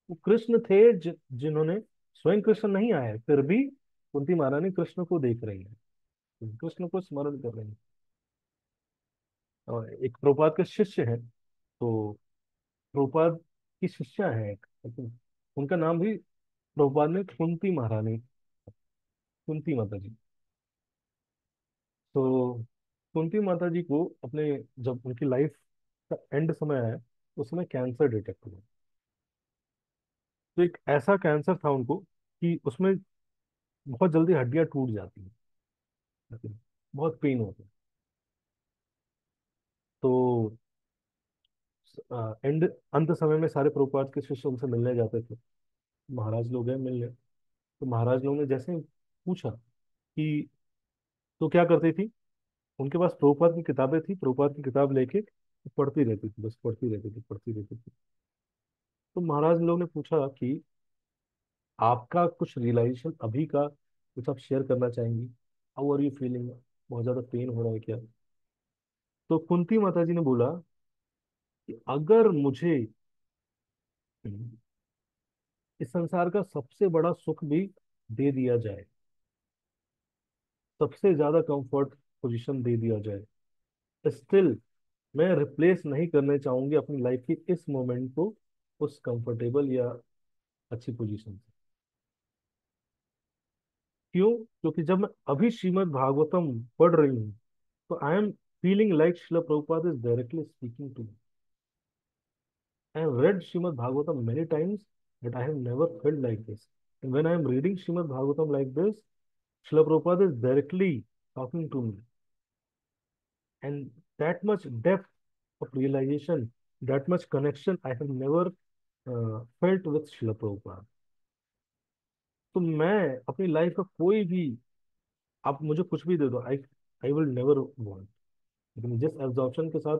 वो कृष्ण थे जिन्होंने, स्वयं कृष्ण नहीं आए फिर भी कुंती महारानी कृष्ण को देख रही है, कृष्ण को स्मरण कर रही है। और एक प्रभुपाद के शिष्य हैं, तो प्रभुपाद की शिष्या है एक, लेकिन उनका नाम भी प्रभुपाद ने कुंती महारानी, कुंती माता जी। तो कुंती माता जी को अपने, जब उनकी लाइफ का एंड समय आया, उस समय कैंसर डिटेक्ट हुआ। तो एक ऐसा कैंसर था उनको कि उसमें बहुत जल्दी हड्डियां टूट जाती हैं, लेकिन बहुत पेन होता है। तो एंड अंत समय में सारे प्रभुपाद के शिष्य उनसे मिलने जाते थे। महाराज लोग गए मिलने, तो महाराज लोग ने जैसे ही पूछा कि तो क्या करती थी, उनके पास प्रभुपाद की किताबें थी, प्रभुपाद की किताब लेके पढ़ती रहती थी, बस पढ़ती रहती थी, पढ़ती रहती थी। तो महाराज लोग ने पूछा कि आपका कुछ रियलाइजेशन अभी का कुछ आप शेयर करना चाहेंगी, हाउ आर यू फीलिंग, बहुत ज्यादा पेन हो रहा है क्या। तो कुंती माता जी ने बोला कि अगर मुझे इस संसार का सबसे बड़ा सुख भी दे दिया जाए, सबसे ज्यादा कंफर्ट पोजीशन दे दिया जाए, स्टिल मैं रिप्लेस नहीं करने चाहूंगी अपनी लाइफ की इस मोमेंट को उस कंफर्टेबल या अच्छी पोजीशन से। क्यों? क्योंकि जब मैं अभी श्रीमद् भागवतम पढ़ रही हूँ, तो I am feeling like Srila Prabhupada is directly speaking to me. I have read Srimad Bhagavatam many times, but I have never felt like this. And when I am reading Srimad Bhagavatam like this, Srila Prabhupada is directly talking to me. And that much depth of realization, that much connection, I have never felt with Srila Prabhupada. तो मैं अपनी life का कोई भी, आप मुझे कुछ भी दे दो, आई आई विल नेवर वांट। लेकिन जिस एब्जॉर्प्शन के साथ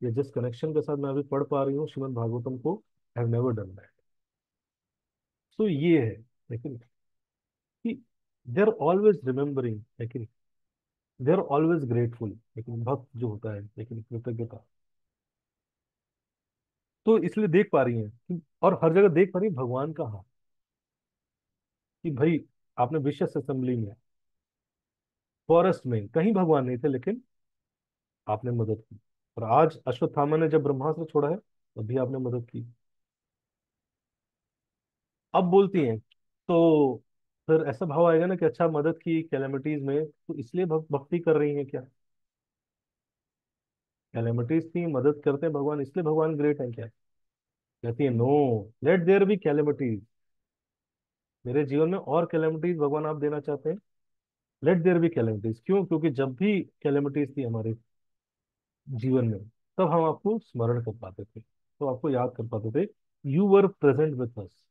या जिस कनेक्शन के साथ मैं अभी पढ़ पा रही हूँ श्रीमद् भागवतम को, I have never done that. तो ये है, लेकिन कि दे आर ऑलवेज रिमेम्बरिंग, लेकिन दे आर ऑलवेज ग्रेटफुल, लेकिन भक्त जो होता है, लेकिन कृतज्ञता। तो इसलिए देख पा रही हैं और हर जगह देख पा रही हैं भगवान का हाथ, कि भाई आपने विशेष असेंबली में, फॉरेस्ट में कहीं भगवान नहीं थे, लेकिन आपने मदद की। और आज अश्वत्थामा ने जब ब्रह्मास्त्र छोड़ा है, तभी आपने मदद की। अब बोलती हैं, तो फिर ऐसा भाव आएगा ना कि अच्छा, मदद की कैलेमिटीज में, तो इसलिए भक्ति कर रही है क्या? कैलेमिटीज थी, मदद करते हैं भगवान, इसलिए भगवान ग्रेट है क्या? कहती है no, let there be calamities. मेरे जीवन में और कैलेमिटीज भगवान आप देना चाहते हैं, लेट देयर बी कैलेमिटीज। क्यों? क्योंकि जब भी कैलेमिटीज थी हमारे जीवन में, तब हम आपको स्मरण कर पाते थे, तो आपको याद कर पाते थे, you were present with us.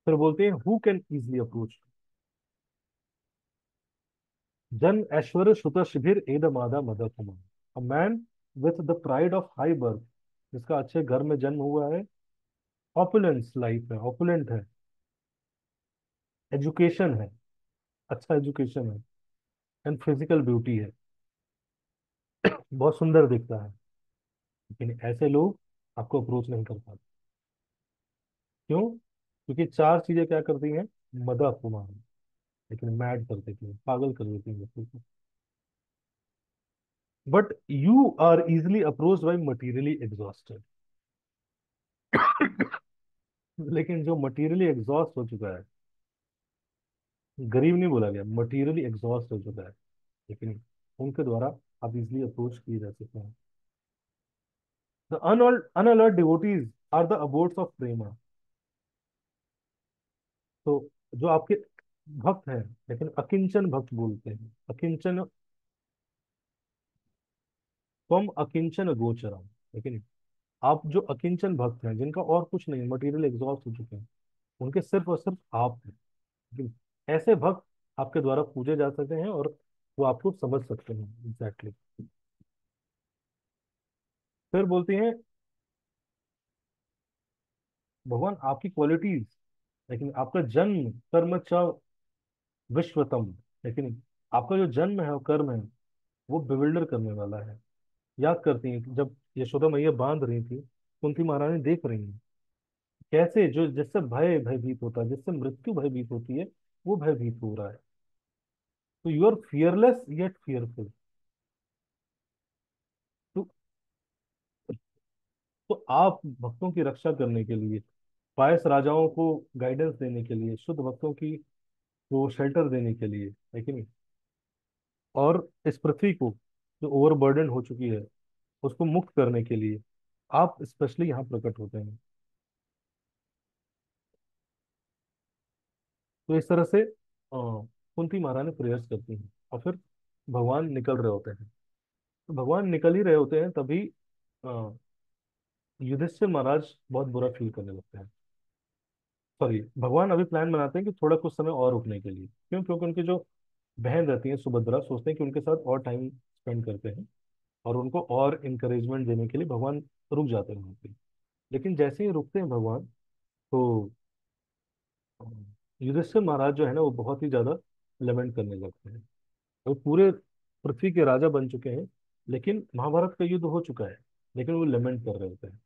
फिर बोलते हैं हु कैन इजिली अप्रोच, जन ऐश्वर्य सुत शिभिर एद मादा मदकुमा, a man with the pride of high birth, जिसका अच्छे घर में जन्म हुआ है, ऑपुलेंस लाइफ है, ऑपुलेंट है, एजुकेशन है, अच्छा एजुकेशन है, एंड फिजिकल ब्यूटी है, बहुत सुंदर दिखता है, लेकिन ऐसे लोग आपको अप्रोच नहीं कर पाते। क्यों? क्योंकि चार चीजें क्या करती हैं? मदद आपको मारना, लेकिन मैड कर देती हैं, पागल कर देती हैं व्यक्ति को। But you are easily approach by materially exhausted. लेकिन जो मटीरियली एग्जॉस्ट हो चुका है, गरीब नहीं बोला गया, मटीरियली एग्जॉस्ट हो चुका है, लेकिन उनके द्वारा आप इजिली अप्रोच किए जा सकते हैं। The unalert devotees are the abodes of prema. तो जो आपके भक्त हैं, लेकिन अकिंचन भक्त बोलते हैं, अकिंचन, तुम अकिंचन गोचरम, लेकिन आप जो अकिंचन भक्त हैं, जिनका और कुछ नहीं, मटेरियल एग्जॉस्ट हो चुके हैं, उनके सिर्फ और सिर्फ आप हैं। लेकिन ऐसे भक्त आपके द्वारा पूजे जा सकते हैं, और वो आपको समझ सकते हैं एग्जैक्टली exactly। फिर बोलती हैं भगवान आपकी क्वालिटीज, लेकिन आपका जन्म कर्म च विश्वतम, लेकिन आपका जो जन्म है और कर्म है, वो बिविल्डर करने वाला है। याद करती हैं कि जब यशोदा मैया बांध रही थी, कुंती महारानी देख रही हैं कैसे जो जिससे भय भयभीत होता है, जिससे मृत्यु भयभीत होती है, वो भयभीत हो रहा है। तो you are fearless yet fearful. तो, तो आप भक्तों की रक्षा करने के लिए, पायस राजाओं को गाइडेंस देने के लिए, शुद्ध भक्तों की वो शेल्टर देने के लिए, लेकिन और इस पृथ्वी को जो ओवरबर्डन हो चुकी है, उसको मुक्त करने के लिए आप स्पेशली यहाँ प्रकट होते हैं। तो इस तरह से कुंती महारानी प्रेयर्स करती हैं, और फिर भगवान निकल रहे होते हैं। तो भगवान निकल ही रहे होते हैं, तभी अ, युधिष्ठिर महाराज बहुत बुरा फील करने लगते हैं। सॉरी, भगवान अभी प्लान बनाते हैं कि थोड़ा कुछ समय और रुकने के लिए। क्यों? क्योंकि उनकी जो बहन रहती है सुभद्रा, सोचते हैं कि उनके साथ और टाइम स्पेंड करते हैं, और उनको और इंकरेजमेंट देने के लिए भगवान रुक जाते हैं वहाँ पे। लेकिन जैसे ही रुकते हैं भगवान, तो अ, युधिष्ठिर महाराज जो है ना, वो बहुत ही ज्यादा लेमेंट करने लगते हैं। वो पूरे पृथ्वी के राजा बन चुके हैं, लेकिन महाभारत का युद्ध हो चुका है, लेकिन वो लेमेंट कर रहे होते हैं।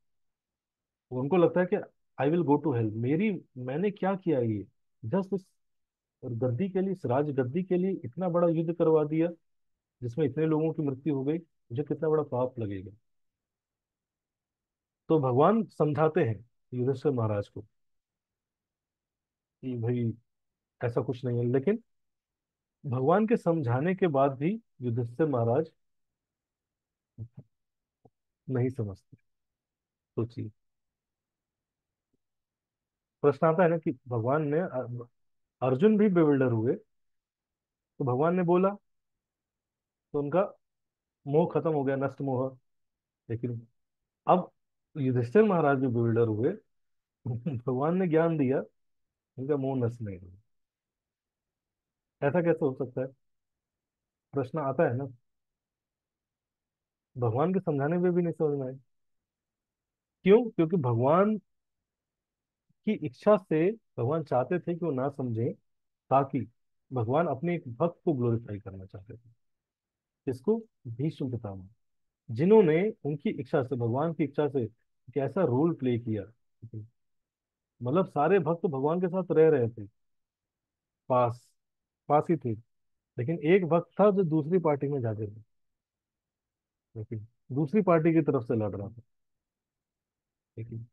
उनको लगता है कि I will go to help, मेरी, मैंने क्या किया ये, जस्ट इस गद्दी के लिए, इस राज गद्दी के लिए इतना बड़ा युद्ध करवा दिया, जिसमें इतने लोगों की मृत्यु हो गई, मुझे कितना बड़ा पाप लगेगा। तो भगवान समझाते हैं युधिष्ठिर महाराज को कि भाई ऐसा कुछ नहीं है, लेकिन भगवान के समझाने के बाद भी युधिष्ठिर महाराज नहीं समझते। सोचिए, प्रश्न आता है ना कि भगवान ने अर्जुन भी बेविल्डर हुए, तो भगवान ने बोला, तो उनका मोह खत्म हो गया, नष्ट मोह। लेकिन अब युधिष्ठिर महाराज भी बेविल्डर हुए, भगवान ने ज्ञान दिया, उनका मोह नष्ट नहीं हुआ। ऐसा कैसे हो सकता है? प्रश्न आता है ना। भगवान के समझाने में भी नहीं समझ में आए। क्यों? क्योंकि भगवान की इच्छा से, भगवान चाहते थे कि वो ना समझे, ताकि भगवान अपने एक भक्त को ग्लोरीफाई करना चाहते थे। किसको? भीष्म पितामह, जिन्होंने उनकी इच्छा से, भगवान की इच्छा से एक ऐसा रोल प्ले किया। मतलब सारे भक्त भगवान के साथ रह रहे थे, पास पास ही थे, लेकिन एक भक्त था जो दूसरी पार्टी में जाते थे, लेकिन दूसरी पार्टी की तरफ से लड़ रहा था। लेकिन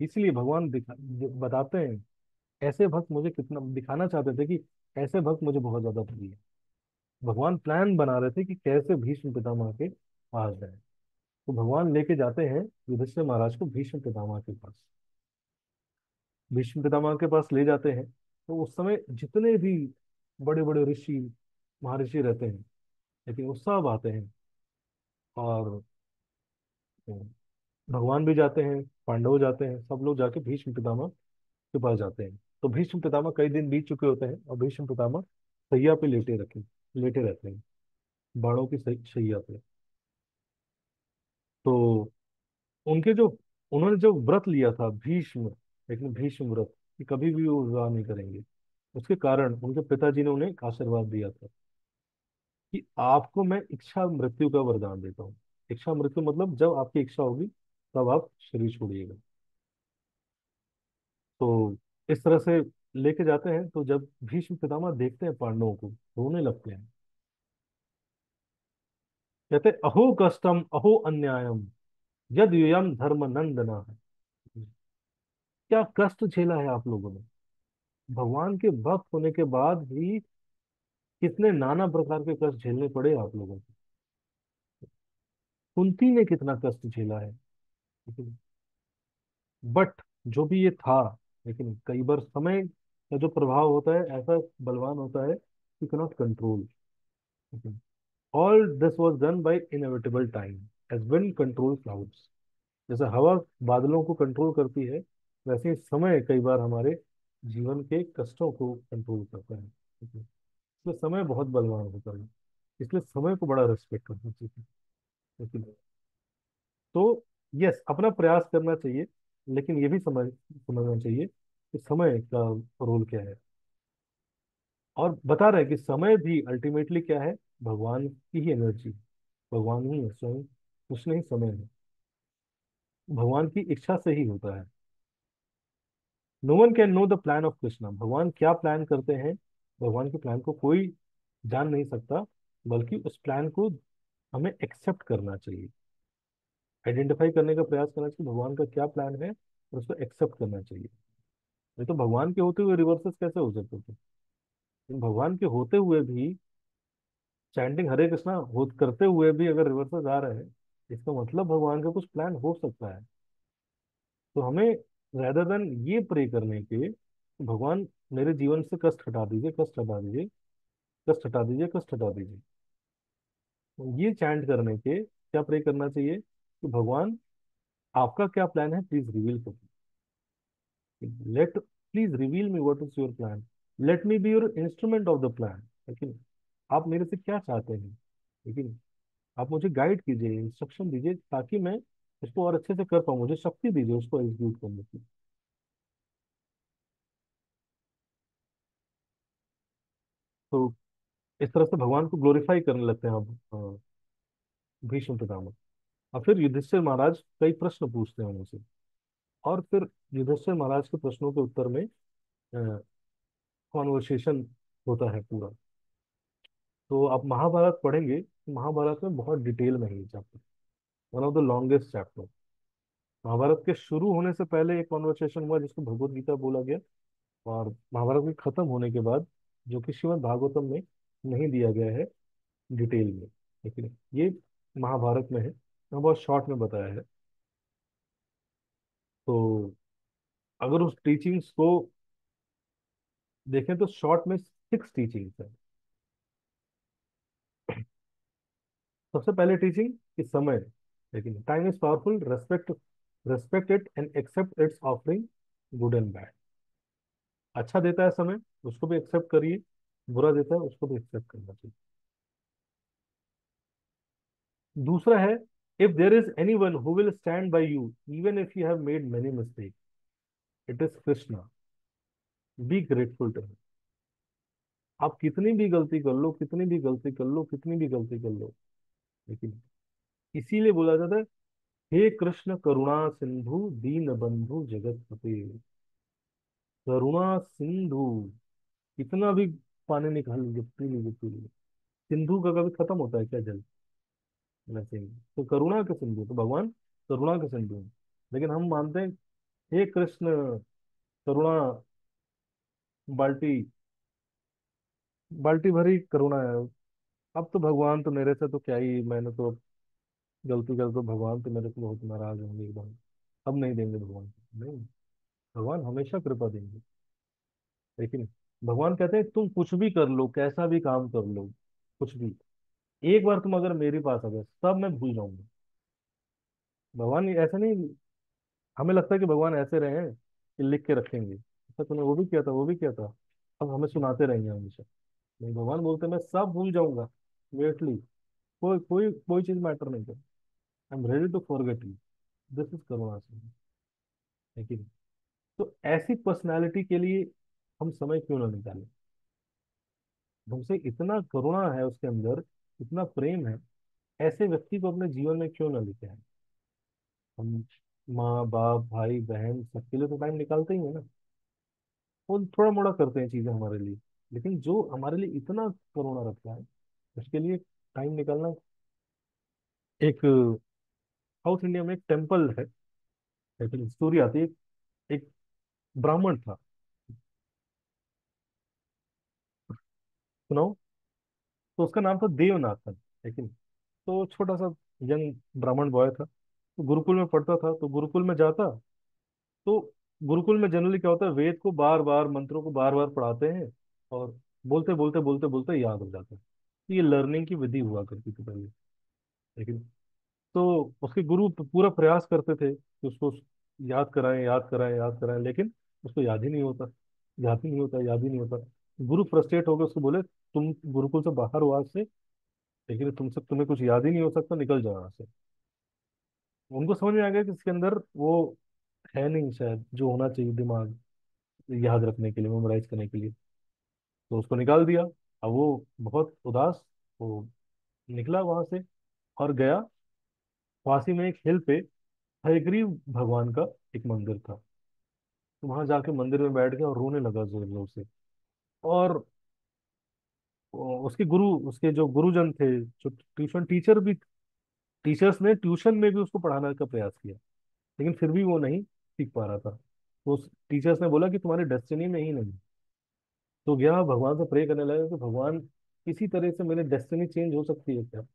इसलिए भगवान बताते हैं, ऐसे भक्त मुझे कितना दिखाना चाहते थे कि ऐसे भक्त मुझे बहुत ज्यादा प्रिय है। भगवान प्लान बना रहे थे कि कैसे भीष्म पितामह के पास जाए। तो भगवान लेके जाते हैं युधिष्ठिर महाराज को भीष्म पितामह के पास। भीष्म पितामह के पास ले जाते हैं, तो उस समय जितने भी बड़े बड़े ऋषि महर्षि रहते हैं, लेकिन वो सब आते हैं, और भगवान भी जाते हैं, पांडव जाते हैं, सब लोग जाके भीष्म पितामह के पास जाते हैं। तो भीष्म पितामह, कई दिन बीत चुके होते हैं, और भीष्म पितामह सैया पे लेटे रहते हैं, बाणों की शैया पे। तो उनके जो उन्होंने जो व्रत लिया था भीष्म, उनके जो उन्होंने जो व्रत लिया था भीष्म, लेकिन भीष्म व्रत कि कभी भी वो विवाह नहीं करेंगे, उसके कारण उनके पिताजी ने उन्हें एक आशीर्वाद दिया था कि आपको मैं इच्छा मृत्यु का वरदान देता हूँ। इच्छा मृत्यु मतलब जब आपकी इच्छा होगी तब आप शरीर छोड़िएगा। तो इस तरह से लेके जाते हैं, तो जब भीष्म पितामह देखते हैं पांडवों को रोने लगते हैं, कहते अहो कष्टम अहो अन्यायम यद यूयम धर्म नंदना। क्या कष्ट झेला है आप लोगों ने, भगवान के भक्त होने के बाद भी कितने नाना प्रकार के कष्ट झेलने पड़े आप लोगों को। कुंती ने कितना कष्ट झेला है, लेकिन बट जो भी ये था, लेकिन कई बार समय का जो प्रभाव होता है ऐसा बलवान होता है कि cannot control. All this was done by inevitable time as wind control clouds। जैसे हवा बादलों को कंट्रोल करती है, वैसे ही समय कई बार हमारे जीवन के कष्टों को कंट्रोल करता है। इसलिए समय बहुत बलवान होता है, इसलिए समय को बड़ा रेस्पेक्ट करना चाहिए। लेकिन तो यस, अपना प्रयास करना चाहिए, लेकिन ये भी समझना चाहिए कि समय का रोल क्या है। और बता रहे हैं कि समय भी अल्टीमेटली क्या है, भगवान की ही एनर्जी, भगवान ही है स्वयं, कुछ नहीं समय है, भगवान की इच्छा से ही होता है। No one can know the plan of Krishna, भगवान क्या प्लान करते हैं, भगवान के प्लान को कोई जान नहीं सकता, बल्कि उस प्लान को हमें एक्सेप्ट करना चाहिए, आइडेंटिफाई करने का प्रयास करना चाहिए भगवान का क्या प्लान है, और उसको एक्सेप्ट करना चाहिए। नहीं तो भगवान के होते हुए रिवर्सेस कैसे हो सकते थे, लेकिन भगवान के होते हुए भी चैंटिंग हरे कृष्णा हो करते हुए भी अगर रिवर्सेस आ रहे हैं, इसका मतलब भगवान का कुछ प्लान हो सकता है। तो हमें रेदर देन ये प्रे करने के कि भगवान मेरे जीवन से कष्ट हटा दीजिए, कष्ट हटा दीजिए, कष्ट हटा दीजिए, कष्ट हटा दीजिए, तो ये चैंट करने के क्या प्रे करना चाहिए कि भगवान आपका क्या प्लान है, प्लीज रिवील करिए, let please reveal me what is your plan, let me be your instrument of the plan. लेकिन आप मेरे से क्या चाहते हैं, लेकिन आप मुझे गाइड कीजिए, इंस्ट्रक्शन दीजिए, ताकि मैं उसको और अच्छे से कर पाऊँ, मुझे शक्ति दीजिए उसको एग्जीक्यूट करने की। तो इस तरह से भगवान को ग्लोरीफाई करने लगते हैं अब भीष्म पितामह। और फिर युधिष्ठिर महाराज कई प्रश्न पूछते हैं उनसे, और फिर युधिष्ठिर महाराज के प्रश्नों के उत्तर में कॉन्वर्सेशन होता है पूरा। तो आप महाभारत पढ़ेंगे तो महाभारत में बहुत डिटेल में है ये chapter, one of the longest chapter. Mahabharata के शुरू होने से पहले एक कॉन्वर्सेशन हुआ जिसको भगवत गीता बोला गया, और महाभारत के खत्म होने के बाद जो कि श्रीमद् भागवतम में नहीं दिया गया है डिटेल में, लेकिन ये महाभारत में है, मैं बहुत शॉर्ट में बताया है। तो अगर उस टीचिंग्स को देखें तो शॉर्ट में 6 टीचिंग्स है। सबसे पहले टीचिंग कि समय, लेकिन time is powerful, respect respect it and accept its offering good and bad. अच्छा देता है समय, उसको भी एक्सेप्ट करिए, बुरा देता है उसको भी एक्सेप्ट करना चाहिए। दूसरा है, if there is any one who will stand by you even if you have made many mistake, it is Krishna, be grateful to. आप कितनी भी गलती कर लो, कितनी भी गलती कर लो, कितनी भी गलती कर लो, लेकिन इसीलिए बोला जाता है हे कृष्ण करुणा सिंधु दीन बंधु जगतपते। करुणा सिंधु, कितना भी पानी निकाल लीजिए, पी लीजिए, पी लीजिए, सिंधु का कभी खत्म होता है क्या जल, वैसे ही तो करुणा के सिंधु, तो भगवान करुणा के सिंधु हैं। लेकिन हम मानते हैं हे कृष्ण करुणा, बाल्टी बाल्टी भरी करुणा है, अब तो भगवान तो मेरे से तो क्या ही, मैंने तो गलती कर तो भगवान तो मेरे से बहुत नाराज होंगे एकदम, अब नहीं देंगे भगवान। नहीं, भगवान हमेशा कृपा देंगे। लेकिन भगवान कहते हैं तुम कुछ भी कर लो, कैसा भी काम कर लो, कुछ भी, एक बार तुम अगर मेरे पास आ गए सब मैं भूल जाऊंगा। भगवान ऐसा नहीं, हमें लगता है कि भगवान ऐसे रहे हैं कि लिख के रखेंगे, अच्छा तूने वो भी किया था, वो भी किया था, अब हमें सुनाते रहेंगे हमेशा। नहीं, भगवान बोलते हैं मैं सब भूल जाऊंगा, वेटली, कोई कोई कोई चीज मैटर नहीं करती। I am ready to forget you, this is Karuna Singh. है कि नहीं? तो ऐसी पर्सनालिटी के लिए हम समय क्यों ना निकालें? हमसे इतना करुणा है उसके अंदर, इतना प्रेम है, ऐसे व्यक्ति को अपने जीवन में क्यों ना लेके आए? हम माँ बाप भाई बहन सबके लिए तो टाइम निकालते ही है ना। वो थोड़ा मोड़ा करते हैं चीजें हमारे लिए, लेकिन जो हमारे लिए इतना करुणा रखता है, उसके लिए टाइम निकालना। एक साउथ इंडिया में एक टेम्पल है, लेकिन स्टोरी आती है। एक ब्राह्मण था, सुनाओ। तो उसका नाम था देवनाथन, लेकिन तो छोटा सा यंग ब्राह्मण बॉय था। तो गुरुकुल में पढ़ता था, तो गुरुकुल में जाता। तो गुरुकुल में जनरली क्या होता है, वेद को बार बार, मंत्रों को बार बार पढ़ाते हैं, और बोलते बोलते बोलते बोलते याद हो जाता है। तो ये लर्निंग की विधि हुआ करती थी पहले। लेकिन तो उसके गुरु पूरा प्रयास करते थे कि उसको याद कराएं, याद कराएं, याद कराएं, लेकिन उसको याद ही नहीं होता, याद ही नहीं होता, याद ही नहीं होता। गुरु फ्रस्ट्रेट हो गए, उसको बोले तुम गुरुकुल से बाहर हो आज से, लेकिन तुमसे तुम्हें कुछ याद ही नहीं हो सकता, निकल जाओ यहाँ से। उनको समझ में आ गया कि इसके अंदर वो है नहीं शायद जो होना चाहिए, दिमाग याद रखने के लिए, मेमोराइज करने के लिए। तो उसको निकाल दिया। अब वो बहुत उदास, वो निकला वहां से और गया। वासी में एक हिल पे हयग्रीव भगवान का एक मंदिर था। तो वहां जाके मंदिर में बैठ गया और रोने लगा जोर जोर से। और उसके गुरु, उसके जो गुरुजन थे, जो ट्यूशन टीचर भी, टीचर्स ने ट्यूशन में भी उसको पढ़ाने का प्रयास किया, लेकिन फिर भी वो नहीं सीख पा रहा था। तो उस टीचर्स ने बोला कि तुम्हारी डेस्टिनी में ही नहीं। तो गया भगवान से प्रे करने लगा कि भगवान, किसी तरह से मेरी डेस्टिनी चेंज हो सकती है क्या?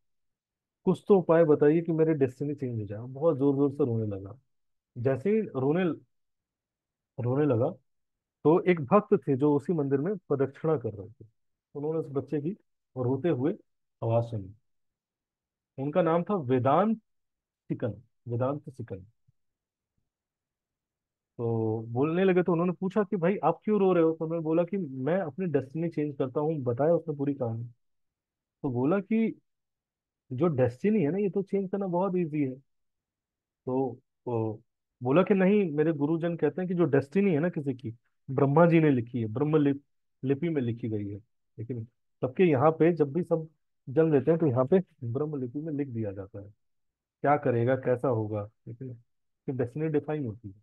कुछ तो उपाय बताइए कि मेरी डेस्टिनी चेंज हो जाए। बहुत जोर जोर से रोने लगा। जैसे ही रोने रोने लगा, तो एक भक्त थे जो उसी मंदिर में प्रदक्षिणा कर रहे थे। उन्होंने उस बच्चे की रोते हुए आवाज सुनी। उनका नाम था वेदांत सिकन, वेदांत सिकन। तो बोलने लगे, तो उन्होंने पूछा कि भाई आप क्यों रो रहे हो? तो उन्होंने बोला कि मैं अपनी डेस्टिनी चेंज करता हूँ। बताया उसने पूरी कहानी। तो बोला कि जो डेस्टिनी है ना, ये तो चेंज करना बहुत इजी है। तो बोला कि नहीं, मेरे गुरुजन कहते हैं कि जो डेस्टिनी है ना किसी की, ब्रह्मा जी ने लिखी है, लिपि में लिखी गई है। लेकिन सबके यहाँ पे जब भी सब जन्म लेते हैं, तो यहाँ पे ब्रह्म लिपि में लिख दिया जाता है क्या करेगा, कैसा होगा, लेकिन डेस्टिनी डिफाइन होती है।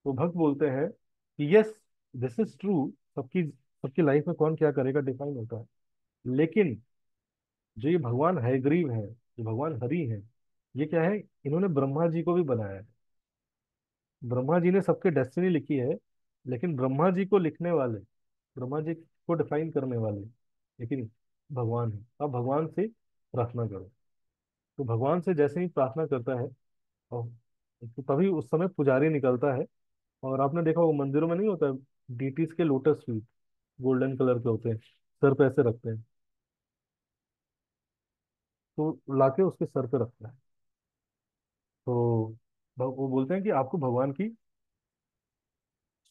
तो भक्त बोलते हैं कि यस, दिस इज ट्रू। सबकी सबकी लाइफ में कौन क्या करेगा डिफाइन होता है, लेकिन जो ये भगवान हयग्रीव है, जो भगवान हरि है, ये क्या है, इन्होंने ब्रह्मा जी को भी बनाया है। ब्रह्मा जी ने सबके डेस्टिनी लिखी है, लेकिन ब्रह्मा जी को लिखने वाले, ब्रह्मा जी को डिफाइन करने वाले, लेकिन भगवान है। अब भगवान से प्रार्थना करो। तो भगवान से जैसे ही प्रार्थना करता है, और तो तभी उस समय पुजारी निकलता है। और आपने देखा वो मंदिरों में नहीं होता, डीटीज के लोटस फीट गोल्डन कलर के होते हैं, सर पे ऐसे रखते हैं। तो लाके उसके सर पे रखता है। तो वो बोलते हैं कि आपको भगवान की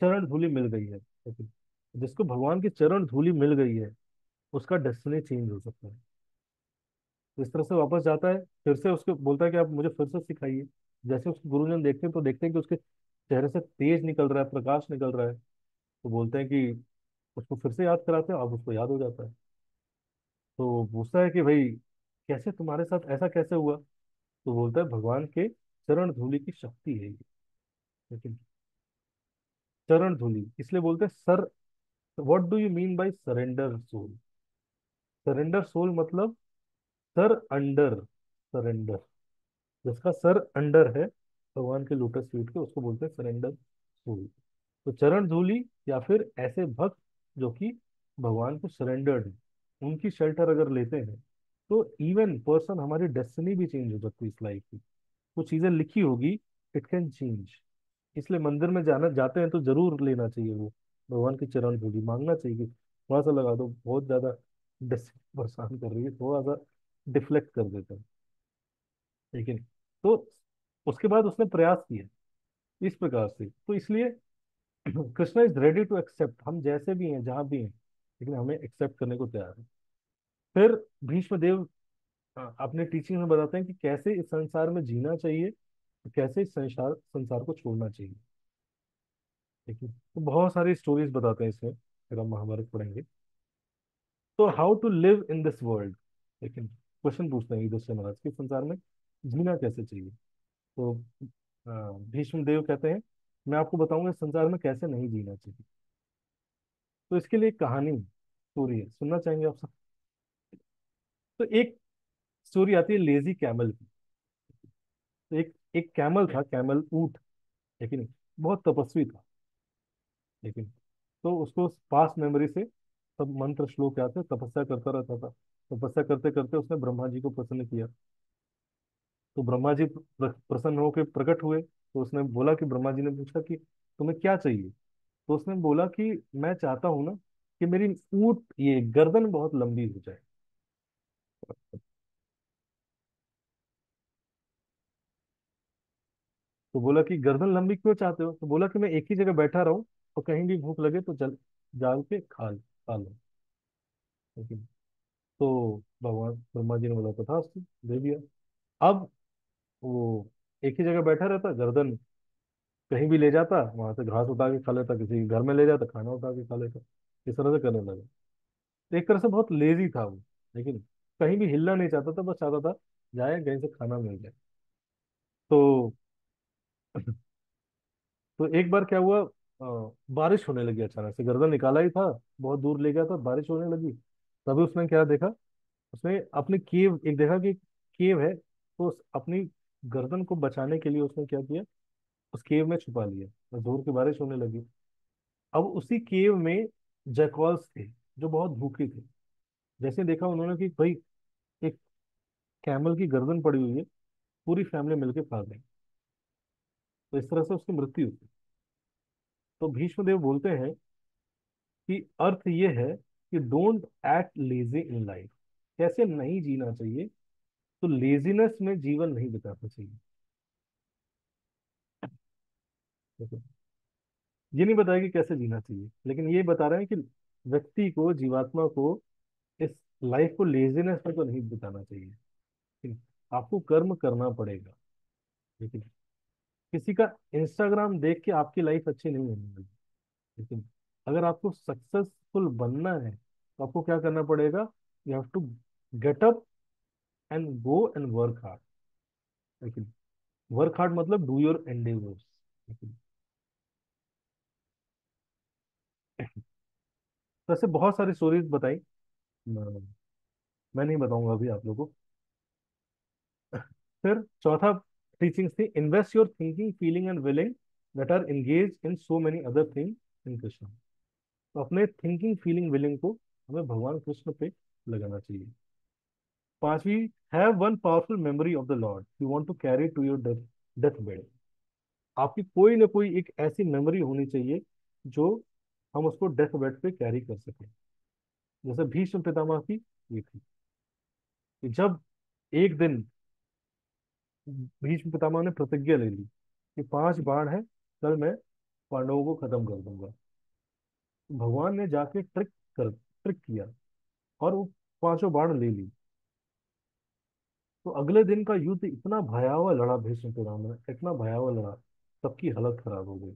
चरण धूलि मिल गई है। लेकिन जिसको भगवान की चरण धूलि मिल गई है, उसका डेस्टिनी चेंज हो सकता है। तो इस तरह से वापस जाता है, फिर से उसको बोलता है कि आप मुझे फिर से सिखाइए। जैसे उसके गुरुजन देखते हैं, तो देखते हैं कि उसके चेहरे से तेज निकल रहा है, प्रकाश निकल रहा है। तो बोलते हैं कि उसको फिर से याद कराते हैं, अब उसको याद हो जाता है। तो पूछता है कि भाई कैसे, तुम्हारे साथ ऐसा कैसे हुआ? तो बोलता है भगवान के चरण धूलि की शक्ति है ये। लेकिन चरण धूलि इसलिए बोलते हैं sir. What do you mean by surrender soul? Surrender soul मतलब सर अंडर, सरेंडर। जिसका सर अंडर है भगवान के लोटस फीट के, उसको बोलते हैं सरेंडर सोल। तो चरण धूलि, या फिर ऐसे भक्त जो कि भगवान को सरेंडर्ड है, उनकी शेल्टर अगर लेते हैं, तो इवन पर्सन, हमारी डेस्टिनी भी चेंज हो सकती है इस लाइफ की। कुछ चीजें लिखी होगी, इट कैन चेंज। इसलिए मंदिर में जाना जाते हैं तो जरूर लेना चाहिए वो भगवान की चरण धूलि, मांगना चाहिए कि थोड़ा सा लगा दो, बहुत ज्यादा परेशान कर रही है, थोड़ा सा डिफ्लेक्ट कर देते हैं। लेकिन तो उसके बाद उसने प्रयास किया इस प्रकार से, तो इसलिए Krishna is ready to accept, हम जैसे भी हैं जहां भी हैं, लेकिन हमें एक्सेप्ट करने को तैयार है। फिर भीष्म देव हाँ, अपने टीचिंग में बताते हैं कि कैसे इस संसार में जीना चाहिए, कैसे इस संसार संसार को छोड़ना चाहिए। ठीक है, तो बहुत सारी स्टोरीज बताते हैं इसमें, फिर हम महाभारत पढ़ेंगे। तो how to live in this world, लेकिन क्वेश्चन पूछते हैं युधिष्ठिर से महाराज कि संसार में जीना कैसे चाहिए। तो भीष्म देव कहते हैं, मैं आपको बताऊंगा इस संसार में कैसे नहीं जीना चाहिए। तो इसके लिए एक कहानी स्टोरी है, सुनना चाहेंगे आप सब? तो एक स्टोरी आती है लेजी कैमल की। तो एक एक कैमल था, कैमल ऊंट, लेकिन बहुत तपस्वी था। लेकिन तो उसको पास मेमोरी से सब मंत्र श्लोक याद थे, तपस्या करता रहता था। तपस्या करते करते उसने ब्रह्मा जी को प्रसन्न किया। तो ब्रह्मा जी प्रसन्न होकर प्रकट हुए। तो उसने बोला कि ब्रह्मा जी ने पूछा कि तुम्हें क्या चाहिए। तो उसने बोला कि मैं चाहता हूं ना कि मेरी ऊंट ये गर्दन बहुत लंबी हो जाए। तो बोला कि गर्दन लंबी क्यों चाहते हो? तो बोला कि मैं एक ही जगह बैठा रहूं और कहीं भी भूख लगे तो जल जाल के खा लो। लेकिन तो भगवान ब्रह्मा जी ने बोला तो था, उसको दे दिया। अब वो एक ही जगह बैठा रहता, गर्दन कहीं भी ले जाता, वहां से घास उठा के खा लेता, किसी के घर में ले जाता, खाना उठा के खा लेता। इस तरह से करने लगा। तो एक तरह से बहुत लेजी था वो, लेकिन कहीं भी हिलना नहीं चाहता था, बस चाहता था जाए कहीं से खाना मिल जाए। तो तो एक बार क्या हुआ, बारिश होने लगी अचानक से, गर्दन निकाला ही था, बहुत दूर ले गया था, बारिश होने लगी। तभी उसने क्या देखा, उसने अपनी केव एक देखा कि केव है, तो अपनी गर्दन को बचाने के लिए उसने क्या किया, उस केव में छुपा लिया और जोर की बारिश होने लगी। अब उसी केव में जैकवाल्स थे जो बहुत भूखे थे। जैसे देखा उन्होंने कि भाई एक कैमल की गर्दन पड़ी हुई है, पूरी फैमिली मिलके खा गई। तो इस तरह से उसकी मृत्यु हुई। तो भीष्म देव बोलते हैं कि अर्थ ये है कि don't act lazy in life. कैसे नहीं जीना चाहिए? तो लेजीनेस में जीवन नहीं बिताना चाहिए। देखो, ये नहीं बताया कि कैसे जीना चाहिए, लेकिन ये बता रहे हैं कि व्यक्ति को, जीवात्मा को इस लाइफ को लेजीनेस में तो नहीं बिताना चाहिए। लेकिन आपको कर्म करना पड़ेगा। लेकिन किसी का इंस्टाग्राम देख के आपकी लाइफ अच्छी नहीं होने वाली। लेकिन अगर आपको सक्सेसफुल बनना है तो आपको क्या करना पड़ेगा? You have to get up and go and work hard. लेकिन वर्क हार्ड मतलब डू योर एंडेवर्स। लेकिन वैसे बहुत सारी स्टोरीज बताई, मैं मैं नहीं बताऊंगा अभी आप लोगों को। फिर चौथा टीचिंग थी, invest your thinking feeling and willing that are engage in so many other thing in Krishna. तो अपने थिंकिंग फीलिंग विलिंग को हमें भगवान कृष्ण पे लगाना चाहिए। पांचवी, have one powerful memory of the lord you want to carry to your death bed. आपकी कोई ना कोई एक ऐसी मेमोरी होनी चाहिए जो हम उसको डेथ बेड पे कैरी कर सकें। जैसे भीष्म पितामह की ये थी कि जब एक दिन भीष्म पितामह ने प्रतिज्ञा ले ली कि 5 बाण है, कल मैं पांडवों को खत्म कर दूंगा। भगवान ने जाके ट्रिक किया और वो 5 बाण ले ली। तो अगले दिन का युद्ध इतना भयावह लड़ा भीष्म पितामह ने, इतना भयावह लड़ा, सबकी हालत खराब हो गई।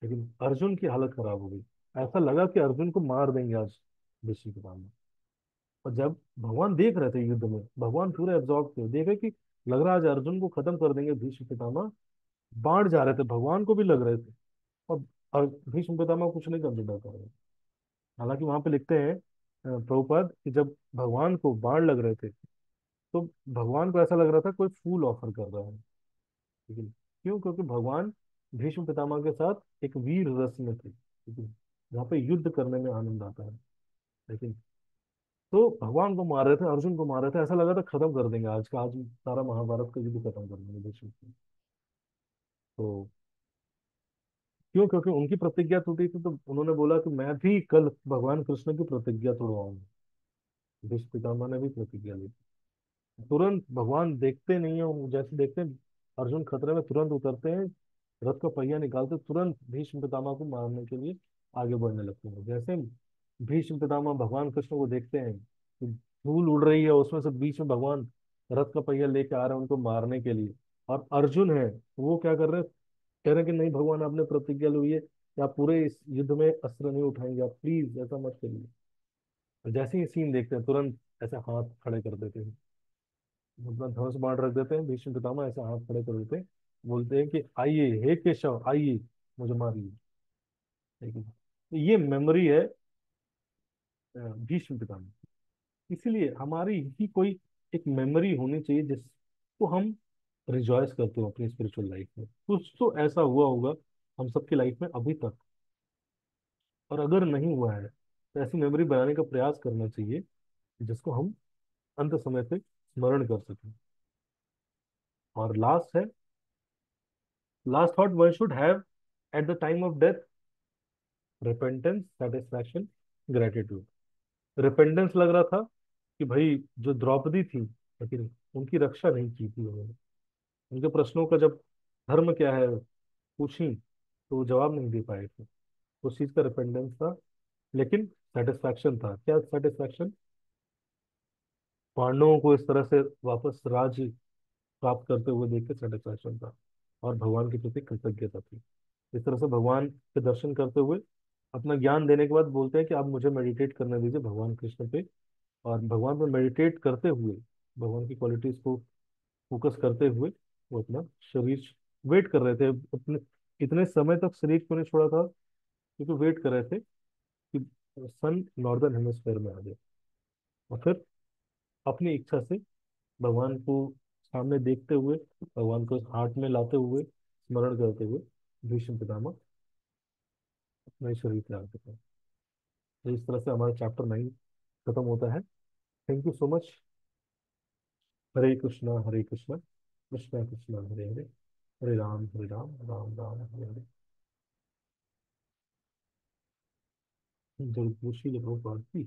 लेकिन अर्जुन की हालत खराब हो गई। ऐसा लगा कि अर्जुन को मार देंगे आज भीष्म पितामह। और जब भगवान देख रहे थे युद्ध में, भगवान पूरे एब्जॉर्ब थे, देखे कि लग रहा है आज अर्जुन को खत्म कर देंगे भीष्म पितामह। बाण जा रहे थे, भगवान को भी लग रहे थे। और भीष्म पितामह कुछ नहीं कर कर रहे। हालांकि वहां पे लिखते हैं प्रभुपाद कि जब भगवान को बाण लग रहे थे तो भगवान को ऐसा लग रहा था कोई फूल ऑफर कर रहा है। लेकिन क्यों? क्योंकि भगवान भीष्म पितामह के साथ एक वीर रस में थे, लेकिन जहाँ पे युद्ध करने में आनंद आता है। लेकिन तो भगवान को मार रहे थे, अर्जुन को मार रहे थे, ऐसा लगा था खत्म कर देंगे आज का, आज सारा महाभारत का युद्ध खत्म कर देंगे भीष्म को। तो क्यों? क्योंकि उनकी प्रतिज्ञा टूटी थी, तो उन्होंने बोला कि मैं भी कल भगवान कृष्ण की प्रतिज्ञा तोड़वाऊंगा। भीष्म पितामह ने भी प्रतिज्ञा ली। तुरंत भगवान देखते नहीं है, वो जैसे देखते हैं अर्जुन खतरे में, तुरंत उतरते हैं, रथ का पहिया निकालते, तुरंत भीष्म पितामह को मारने के लिए आगे बढ़ने लगते हैं। जैसे भीष्म पितामह भगवान कृष्ण को देखते हैं कि धूल उड़ रही है, उसमें से बीच में भगवान रथ का पहिया लेके आ रहे हैं उनको मारने के लिए। और अर्जुन है, वो क्या कर रहे हैं, कह रहे हैं कि नहीं भगवान, आपने प्रतिज्ञा ली हुई है कि आप पूरे इस युद्ध में अस्त्र नहीं उठाएंगे, आप प्लीज ऐसा मत करिए। और जैसे ही सीन देखते हैं तुरंत ऐसे हाथ खड़े कर देते हैं, अपना धनुष बाण रख देते हैं, भीष्म पितामह ऐसे हाथ खड़े कर देते हैं, बोलते हैं कि आइए हे केशव आइए, मुझे मारिए। ठीक है, तो ये मेमोरी है भीष्म पितामह। इसीलिए हमारी ही कोई एक मेमोरी होनी चाहिए जिसको हम रिजॉयस करते हो अपनी स्पिरिचुअल लाइफ में। कुछ तो ऐसा हुआ होगा हम सबकी लाइफ में अभी तक, और अगर नहीं हुआ है तो ऐसी मेमोरी बनाने का प्रयास करना चाहिए जिसको हम अंत समय तक स्मरण कर सकें। और last thought one should have at the time of death: repentance, satisfaction, gratitude. Repentance लग रहा था कि भाई जो द्रौपदी थी, लेकिन उनकी रक्षा नहीं की थी उन्होंने। उनके प्रश्नों का जब धर्म क्या है पूछी तो वो जवाब नहीं दे पाए थे। उस चीज का रिपेंडेंस था। लेकिन सेटिस्फैक्शन था, क्या सेटिस्फैक्शन? पांडवों को इस तरह से वापस राज्य प्राप्त करते हुए देख के सेटिस्फैक्शन था। और भगवान के प्रति कृतज्ञता थी। इस तरह से भगवान के दर्शन करते हुए अपना ज्ञान देने के बाद बोलते हैं कि आप मुझे मेडिटेट करने दीजिए भगवान कृष्ण पे। और भगवान पर मेडिटेट करते हुए, भगवान की क्वालिटीज को फोकस करते हुए, वो अपना शरीर वेट कर रहे थे अपने। इतने समय तक शरीर को नहीं छोड़ा था क्योंकि वेट कर रहे थे कि सन नॉर्दर्न हेमिस्फेयर में आ जाए। और फिर अपनी इच्छा से भगवान को सामने देखते हुए, भगवान को हार्ट में लाते हुए, स्मरण करते हुए भीष्म पितामह अपने शरीर त्याग देते हैं। तो इस तरह से हमारा चैप्टर 9 खत्म होता है। Thank you so much. Hare Krishna Hare Krishna, Krishna Krishna Hare Hare, Hare Ram Ram Ram Hare Hare. जय श्री प्रभुपाद की